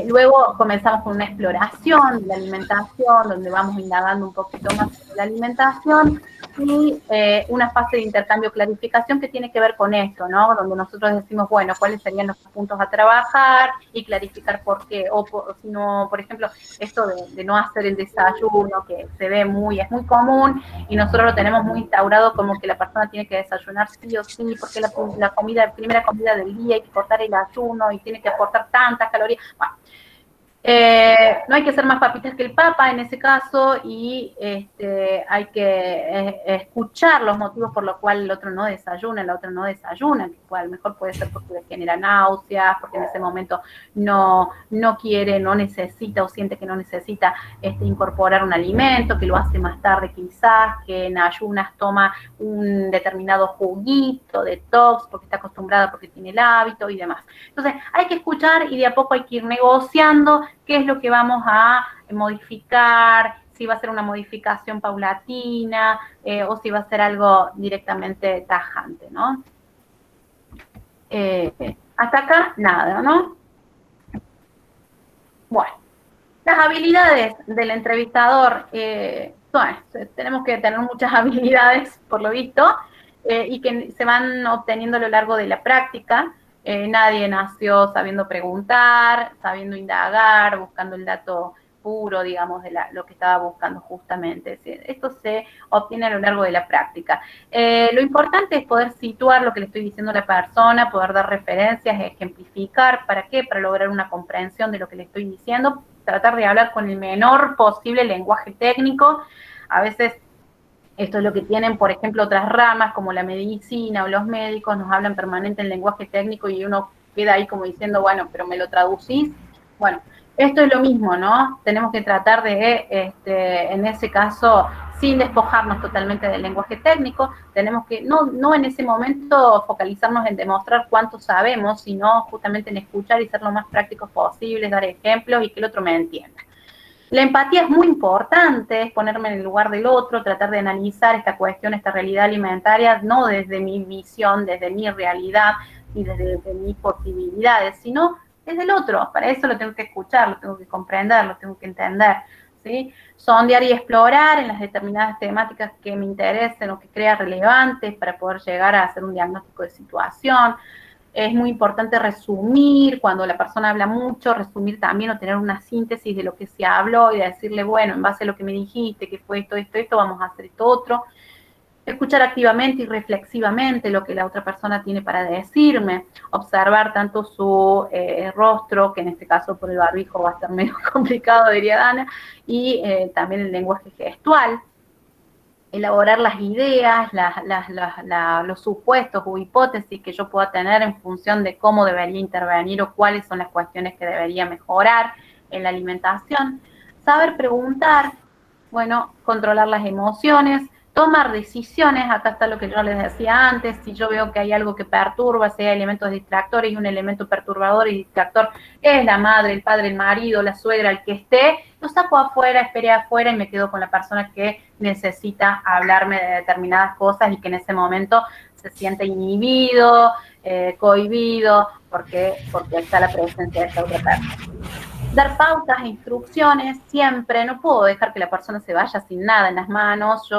Luego comenzamos con una exploración de la alimentación, donde vamos indagando un poquito más sobre la alimentación, y una fase de intercambio clarificación que tiene que ver con esto, ¿no? Donde nosotros decimos, bueno, cuáles serían los puntos a trabajar y clarificar por qué, o si no, por ejemplo, esto de no hacer el desayuno, que se ve es muy común, y nosotros lo tenemos muy instaurado como que la persona tiene que desayunar sí o sí, porque la primera comida del día hay que cortar el ayuno y tiene que aportar tantas calorías. Bueno, no hay que ser más papitas que el Papa en ese caso, y hay que escuchar los motivos por los cuales el otro no desayuna, que a lo mejor puede ser porque le genera náuseas, porque en ese momento no quiere, no necesita o siente que no necesita incorporar un alimento, que lo hace más tarde quizás, que en ayunas toma un determinado juguito, detox, porque está acostumbrada, porque tiene el hábito y demás. Entonces hay que escuchar y de a poco hay que ir negociando qué es lo que vamos a modificar, si va a ser una modificación paulatina o si va a ser algo directamente tajante, ¿no? Hasta acá, nada, ¿no? Bueno, las habilidades del entrevistador, bueno, tenemos que tener muchas habilidades, por lo visto, y que se van obteniendo a lo largo de la práctica. Nadie nació sabiendo preguntar, sabiendo indagar, buscando el dato puro, digamos, de lo que estaba buscando justamente. Esto se obtiene a lo largo de la práctica. Lo importante es poder situar lo que le estoy diciendo a la persona, poder dar referencias, ejemplificar. ¿Para qué? Para lograr una comprensión de lo que le estoy diciendo, tratar de hablar con el menor posible lenguaje técnico. A veces esto es lo que tienen, por ejemplo, otras ramas como la medicina o los médicos, nos hablan permanente en lenguaje técnico y uno queda ahí como diciendo, bueno, pero ¿me lo traducís? Bueno, esto es lo mismo, ¿no? Tenemos que tratar de, en ese caso, sin despojarnos totalmente del lenguaje técnico, tenemos que no en ese momento focalizarnos en demostrar cuánto sabemos, sino justamente en escuchar y ser lo más prácticos posible, dar ejemplos y que el otro me entienda. La empatía es muy importante, es ponerme en el lugar del otro, tratar de analizar esta cuestión, esta realidad alimentaria, no desde mi visión, desde mi realidad y desde mis posibilidades, sino desde el otro. Para eso lo tengo que escuchar, lo tengo que comprender, lo tengo que entender, ¿sí? Sondear y explorar en las determinadas temáticas que me interesen o que crea relevantes para poder llegar a hacer un diagnóstico de situación. Es muy importante resumir, cuando la persona habla mucho, resumir también o tener una síntesis de lo que se habló y decirle, bueno, en base a lo que me dijiste, que fue esto, vamos a hacer esto otro. Escuchar activamente y reflexivamente lo que la otra persona tiene para decirme, observar tanto su rostro, que en este caso por el barbijo va a estar medio complicado, diría Dana, y también el lenguaje gestual. Elaborar las ideas, los supuestos o hipótesis que yo pueda tener en función de cómo debería intervenir o cuáles son las cuestiones que debería mejorar en la alimentación. Saber preguntar, bueno, controlar las emociones. tomar decisiones, acá está lo que yo les decía antes, si yo veo que hay algo que perturba, si hay elementos distractores y un elemento perturbador y distractor es la madre, el padre, el marido, la suegra, el que esté, lo saco afuera, esperé afuera y me quedo con la persona que necesita hablarme de determinadas cosas y que en ese momento se siente inhibido, cohibido, porque está la presencia de esta otra persona. Dar pautas e instrucciones siempre, no puedo dejar que la persona se vaya sin nada en las manos,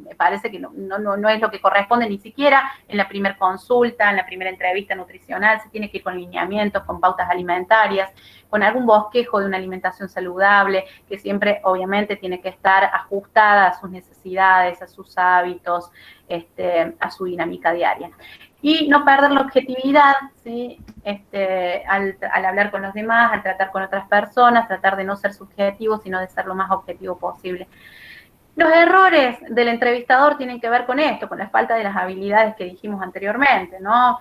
me parece que no es lo que corresponde ni siquiera en la primera consulta, en la primera entrevista nutricional, se tiene que ir con lineamientos, con pautas alimentarias, con algún bosquejo de una alimentación saludable, que siempre obviamente tiene que estar ajustada a sus necesidades, a sus hábitos, a su dinámica diaria. Y no perder la objetividad, ¿sí? Al hablar con los demás, al tratar con otras personas, tratar de no ser subjetivo, sino de ser lo más objetivo posible. Los errores del entrevistador tienen que ver con esto, con la falta de las habilidades que dijimos anteriormente, ¿no?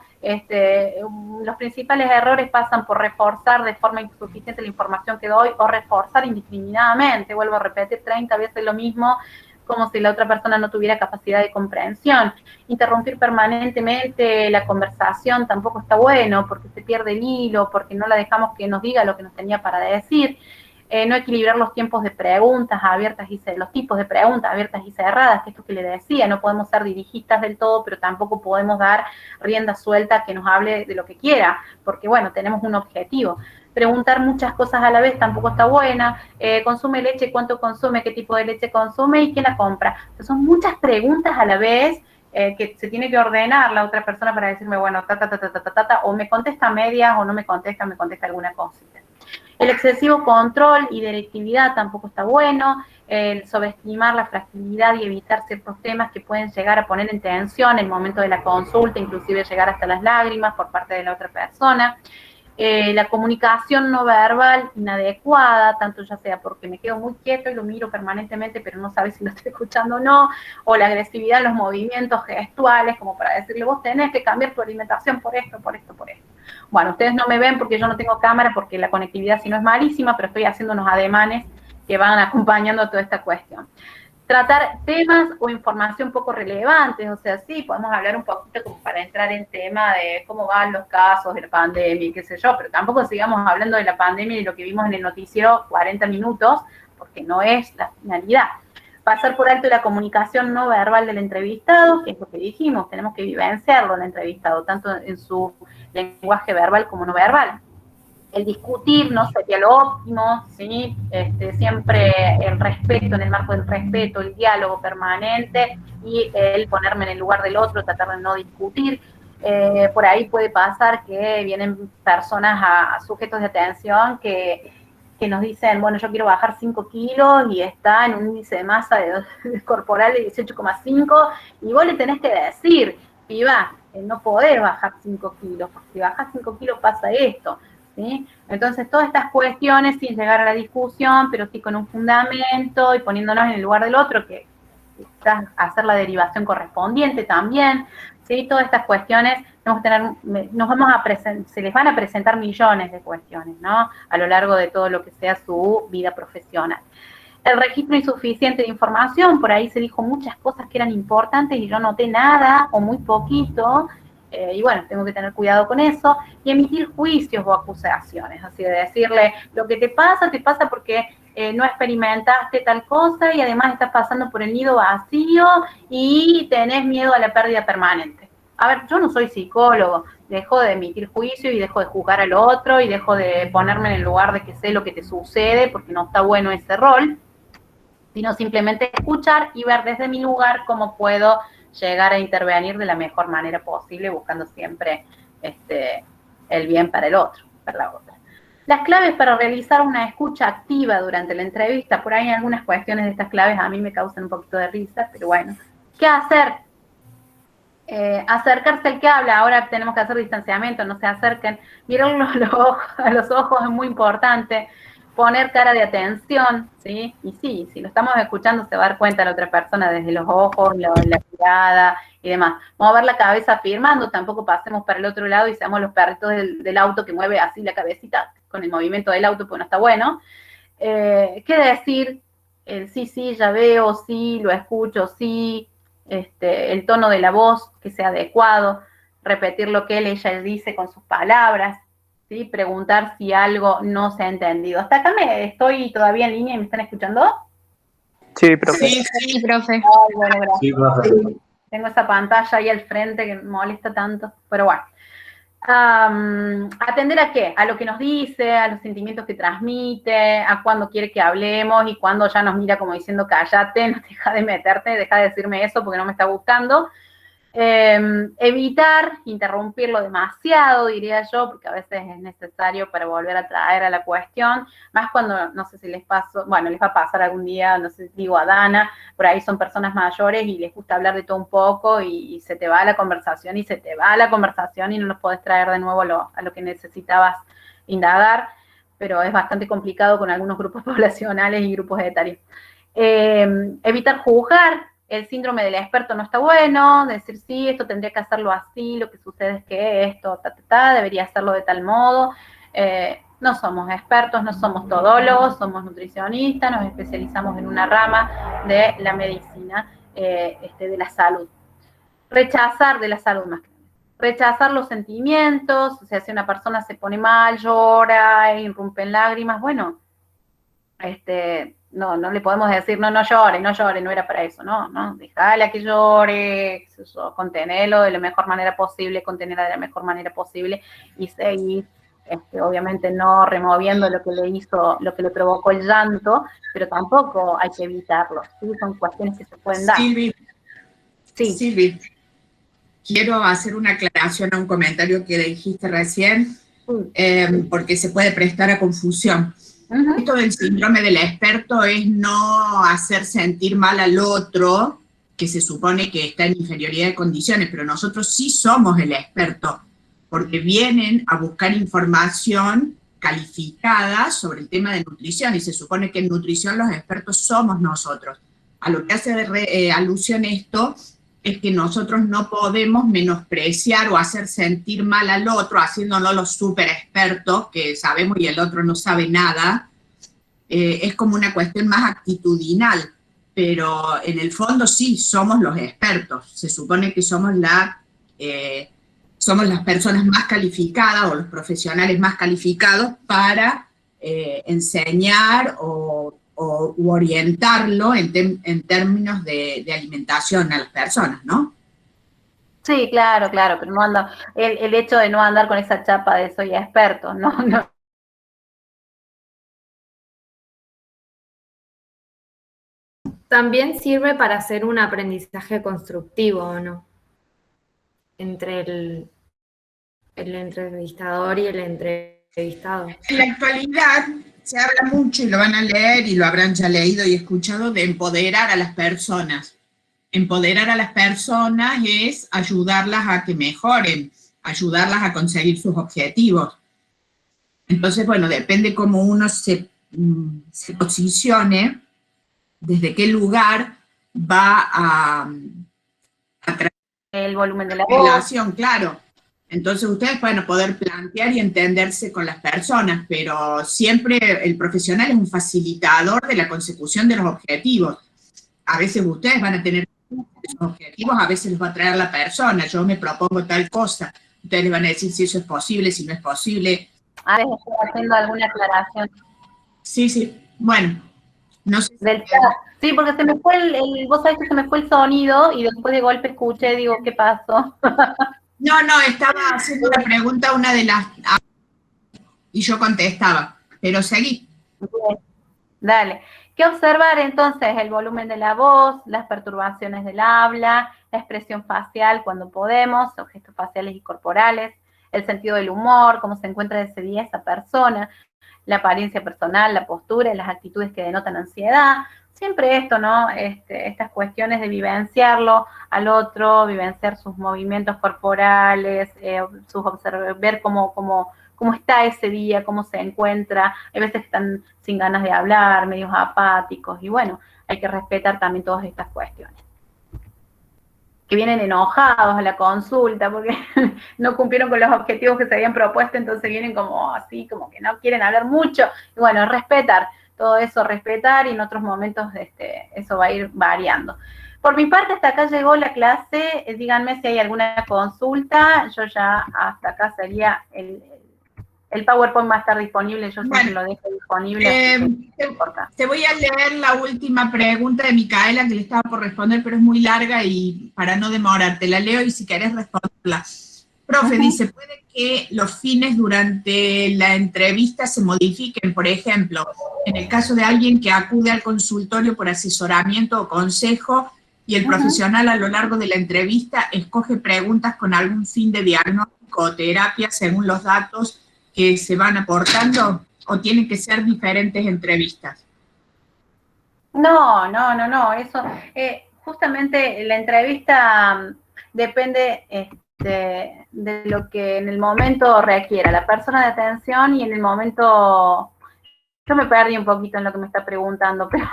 Los principales errores pasan por reforzar de forma insuficiente la información que doy o reforzar indiscriminadamente, vuelvo a repetir 30 veces lo mismo, como si la otra persona no tuviera capacidad de comprensión. Interrumpir permanentemente la conversación tampoco está bueno, porque se pierde el hilo, porque no la dejamos que nos diga lo que nos tenía para decir. No equilibrar los tiempos de preguntas abiertas los tipos de preguntas abiertas y cerradas, que es lo que le decía, no podemos ser dirigistas del todo, pero tampoco podemos dar rienda suelta que nos hable de lo que quiera, porque bueno, tenemos un objetivo. Preguntar muchas cosas a la vez tampoco está buena. ¿Consume leche? ¿Cuánto consume? ¿Qué tipo de leche consume? ¿Y quién la compra? Entonces, son muchas preguntas a la vez que se tiene que ordenar la otra persona para decirme, bueno, o me contesta medias o no me contesta alguna cosita. El excesivo control y directividad tampoco está bueno, el subestimar la fragilidad y evitar ciertos temas que pueden llegar a poner en tensión en el momento de la consulta, inclusive llegar hasta las lágrimas por parte de la otra persona. La comunicación no verbal inadecuada, tanto ya sea porque me quedo muy quieto y lo miro permanentemente, pero no sabe si lo estoy escuchando o no, o la agresividad en los movimientos gestuales, como para decirle, vos tenés que cambiar tu alimentación por esto, por esto, por esto. Bueno, ustedes no me ven porque yo no tengo cámara, porque la conectividad si no es malísima, pero estoy haciendo unos ademanes que van acompañando toda esta cuestión. Tratar temas o información poco relevantes, o sea, sí, podemos hablar un poquito como para entrar en tema de cómo van los casos de la pandemia y qué sé yo, pero tampoco sigamos hablando de la pandemia y lo que vimos en el noticiero 40 minutos, porque no es la finalidad. Pasar por alto la comunicación no verbal del entrevistado, que es lo que dijimos, tenemos que vivenciarlo el entrevistado, tanto en su lenguaje verbal como no verbal. El discutir no sería lo óptimo, ¿sí? Siempre el respeto, en el marco del respeto, el diálogo permanente y el ponerme en el lugar del otro, tratar de no discutir. Por ahí puede pasar que vienen personas a sujetos de atención que nos dicen, bueno, yo quiero bajar 5 kilos y está en un índice de masa corporal de 18,5 y vos le tenés que decir, piba, no podés bajar 5 kilos, porque si bajás 5 kilos pasa esto. ¿Sí? Entonces, todas estas cuestiones sin llegar a la discusión, pero sí con un fundamento y poniéndonos en el lugar del otro, que quizás hacer la derivación correspondiente también, ¿sí? Todas estas cuestiones, se les van a presentar millones de cuestiones, ¿no? A lo largo de todo lo que sea su vida profesional. El registro insuficiente de información, por ahí se dijo muchas cosas que eran importantes y yo noté nada o muy poquito, y bueno, tengo que tener cuidado con eso, y emitir juicios o acusaciones, así de decirle, lo que te pasa porque no experimentaste tal cosa y además estás pasando por el nido vacío y tenés miedo a la pérdida permanente. A ver, yo no soy psicólogo, dejo de emitir juicio y dejo de juzgar al otro y dejo de ponerme en el lugar de que sé lo que te sucede, porque no está bueno ese rol, sino simplemente escuchar y ver desde mi lugar cómo puedo llegar a intervenir de la mejor manera posible, buscando siempre el bien para el otro, para la otra. Las claves para realizar una escucha activa durante la entrevista, por ahí algunas cuestiones de estas claves a mí me causan un poquito de risa, pero bueno. ¿Qué hacer? Acercarse al que habla, ahora tenemos que hacer distanciamiento, no se acerquen, mirar a los ojos es muy importante, poner cara de atención, ¿sí? Y sí, si lo estamos escuchando se va a dar cuenta la otra persona desde los ojos, la mirada y demás. Mover la cabeza afirmando, tampoco pasemos para el otro lado y seamos los perritos del auto que mueve así la cabecita con el movimiento del auto, pues no está bueno. ¿Qué decir? el sí, ya veo, sí, lo escucho, sí, el tono de la voz que sea adecuado, repetir lo que ella dice con sus palabras, ¿sí? Preguntar si algo no se ha entendido. ¿Hasta acá estoy todavía en línea y me están escuchando? Sí, profe. Sí, profe. Ay, bueno, gracias. Sí, profe. Tengo esa pantalla ahí al frente que me molesta tanto, pero bueno. ¿Atender a qué? A lo que nos dice, a los sentimientos que transmite, a cuándo quiere que hablemos y cuándo ya nos mira como diciendo cállate, no deja de meterte, deja de decirme eso porque no me está gustando. Evitar interrumpirlo demasiado, diría yo, porque a veces es necesario para volver a traer a la cuestión, más cuando, no sé si les pasó, bueno, les va a pasar algún día, no sé, digo a Dana, por ahí son personas mayores y les gusta hablar de todo un poco y se te va la conversación y se te va la conversación y no los podés traer de nuevo a lo que necesitabas indagar, pero es bastante complicado con algunos grupos poblacionales y grupos etarios. Evitar juzgar. El síndrome del experto no está bueno, decir sí, esto tendría que hacerlo así, lo que sucede es que esto, debería hacerlo de tal modo. No somos expertos, no somos todólogos, somos nutricionistas, nos especializamos en una rama de la medicina, de la salud. Rechazar de la salud más que nada. Rechazar los sentimientos, o sea, si una persona se pone mal, llora, irrumpe en lágrimas, bueno, no le podemos decir, no llore, no era para eso, no, dejala que llore, contenelo de la mejor manera posible, contenerla de la mejor manera posible y seguir, obviamente no removiendo lo que le hizo, lo que le provocó el llanto, pero tampoco hay que evitarlo, ¿sí? Son cuestiones que se pueden dar. Silvi, quiero hacer una aclaración a un comentario que dijiste recién, porque se puede prestar a confusión. Esto del síndrome del experto es no hacer sentir mal al otro, que se supone que está en inferioridad de condiciones, pero nosotros sí somos el experto, porque vienen a buscar información calificada sobre el tema de nutrición, y se supone que en nutrición los expertos somos nosotros. A lo que hace alusión esto es que nosotros no podemos menospreciar o hacer sentir mal al otro, haciéndonos los súper expertos, que sabemos y el otro no sabe nada. Es como una cuestión más actitudinal, pero en el fondo sí, somos los expertos. Se supone que somos las personas más calificadas o los profesionales más calificados para enseñar u orientarlo en términos de alimentación a las personas, ¿no? Sí, claro, pero no anda, el hecho de no andar con esa chapa de soy experto, no. También sirve para hacer un aprendizaje constructivo, ¿o no? Entre el entrevistador y el entrevistado. En la actualidad se habla mucho, y lo van a leer y lo habrán ya leído y escuchado, de empoderar a las personas. Empoderar a las personas es ayudarlas a que mejoren, ayudarlas a conseguir sus objetivos. Entonces, bueno, depende cómo uno se posicione, desde qué lugar va a traer el volumen de la relación, claro. Entonces ustedes van a poder plantear y entenderse con las personas, pero siempre el profesional es un facilitador de la consecución de los objetivos. A veces ustedes van a tener esos objetivos, a veces los va a traer la persona. Yo me propongo tal cosa, ustedes le van a decir si eso es posible, si no es posible. A ver, estoy haciendo alguna aclaración. Sí, bueno, no sé. Sí, porque se me fue vos sabés que se me fue el sonido y después de golpe escuché, digo, ¿qué pasó? No, estaba haciendo una pregunta a una de las... y yo contestaba, pero seguí. Bien. Dale. ¿Qué observar entonces? El volumen de la voz, las perturbaciones del habla, la expresión facial cuando podemos, los gestos faciales y corporales, el sentido del humor, cómo se encuentra ese día esa persona, la apariencia personal, la postura y las actitudes que denotan ansiedad. Siempre esto, ¿no? Estas cuestiones de vivenciarlo al otro, vivenciar sus movimientos corporales, ver cómo está ese día, cómo se encuentra. Hay veces que están sin ganas de hablar, medios apáticos, y bueno, hay que respetar también todas estas cuestiones. Que vienen enojados a la consulta porque no cumplieron con los objetivos que se habían propuesto, entonces vienen como así, como que no quieren hablar mucho. Y bueno, respetar. todo eso respetar, y en otros momentos eso va a ir variando. Por mi parte, hasta acá llegó la clase. Díganme si hay alguna consulta. Yo ya hasta acá sería el PowerPoint va a estar disponible, yo siempre lo dejo disponible. Te voy a leer la última pregunta de Micaela, que le estaba por responder, pero es muy larga y para no demorarte, la leo y si querés responderla. Profe, dice, ¿puede que los fines durante la entrevista se modifiquen? Por ejemplo, en el caso de alguien que acude al consultorio por asesoramiento o consejo y el profesional a lo largo de la entrevista escoge preguntas con algún fin de diagnóstico o terapia según los datos que se van aportando, o tienen que ser diferentes entrevistas? No, eso, justamente la entrevista depende de lo que en el momento requiera la persona de atención, y en el momento, yo me perdí un poquito en lo que me está preguntando, pero...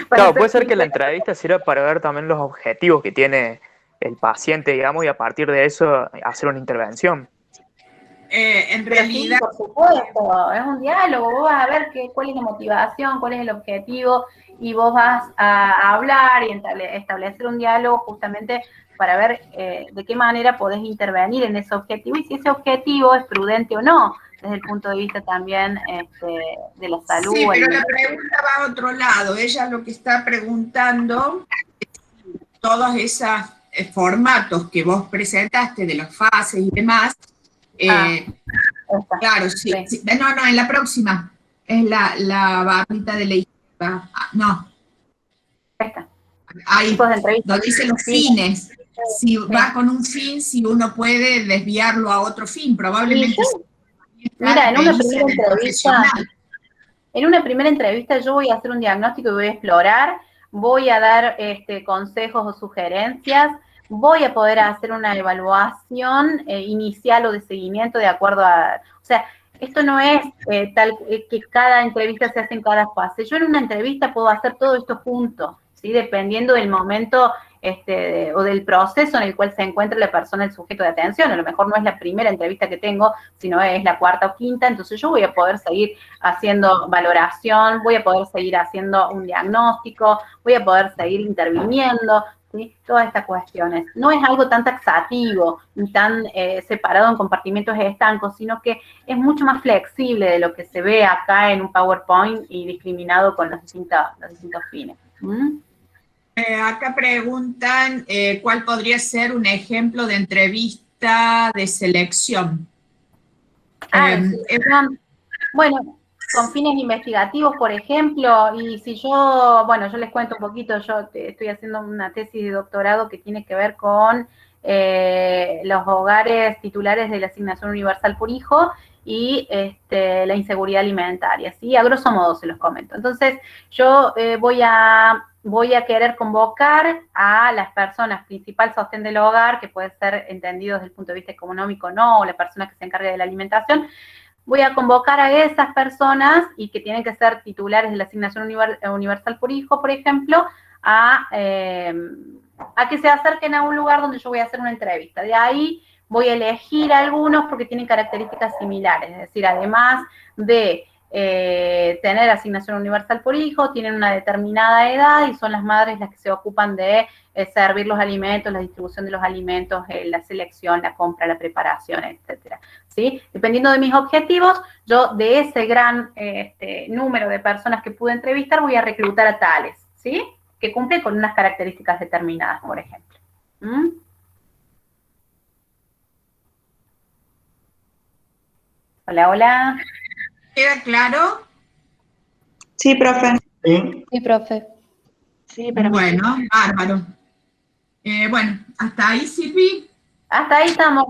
Claro, puede ser que la entrevista sirva para ver también los objetivos que tiene el paciente, digamos, y a partir de eso hacer una intervención. En realidad... Sí, por supuesto, es un diálogo, vos vas a ver cuál es la motivación, cuál es el objetivo, y vos vas a hablar y establecer un diálogo justamente para ver de qué manera podés intervenir en ese objetivo, y si ese objetivo es prudente o no, desde el punto de vista también de la salud. Sí, pero la pregunta va a otro lado. Ella lo que está preguntando es si todos esos formatos que vos presentaste de las fases y demás, claro, sí. No, en la próxima. Es la barrita de la izquierda. No. Esta. Ahí, donde dice los fines. Si va con un fin, si uno puede desviarlo a otro fin, probablemente. Mira, en una primera entrevista yo voy a hacer un diagnóstico y voy a explorar, voy a dar consejos o sugerencias, voy a poder hacer una evaluación inicial o de seguimiento de acuerdo a... O sea, esto no es tal que cada entrevista se hace en cada fase. Yo en una entrevista puedo hacer todo esto junto, ¿sí? Dependiendo del momento o del proceso en el cual se encuentra la persona, el sujeto de atención. A lo mejor no es la primera entrevista que tengo, sino es la cuarta o quinta, entonces yo voy a poder seguir haciendo valoración, voy a poder seguir haciendo un diagnóstico, voy a poder seguir interviniendo, ¿sí? Todas estas cuestiones. No es algo tan taxativo, ni tan separado en compartimentos estancos, sino que es mucho más flexible de lo que se ve acá en un PowerPoint y discriminado con los distintos fines. Acá preguntan cuál podría ser un ejemplo de entrevista de selección. Bueno, con fines investigativos, por ejemplo, y si yo les cuento un poquito, yo estoy haciendo una tesis de doctorado que tiene que ver con los hogares titulares de la Asignación Universal por Hijo y la inseguridad alimentaria, ¿sí? A grosso modo se los comento. Entonces, yo voy a querer convocar a las personas, principal sostén del hogar, que puede ser entendido desde el punto de vista económico, no, o la persona que se encargue de la alimentación. Voy a convocar a esas personas, y que tienen que ser titulares de la Asignación Universal por Hijo, por ejemplo, a que se acerquen a un lugar donde yo voy a hacer una entrevista. De ahí voy a elegir algunos porque tienen características similares, es decir, además de tener asignación universal por hijo, tienen una determinada edad y son las madres las que se ocupan de servir los alimentos, la distribución de los alimentos, la selección, la compra, la preparación, etcétera, ¿sí? Dependiendo de mis objetivos, yo de ese gran número de personas que pude entrevistar voy a reclutar a tales, ¿sí? Que cumplen con unas características determinadas, por ejemplo. Hola, hola. ¿Queda claro? Sí, profe. Sí, profe. Sí, pero... Bueno, bárbaro. Bueno, ¿hasta ahí, Silvi? Hasta ahí estamos.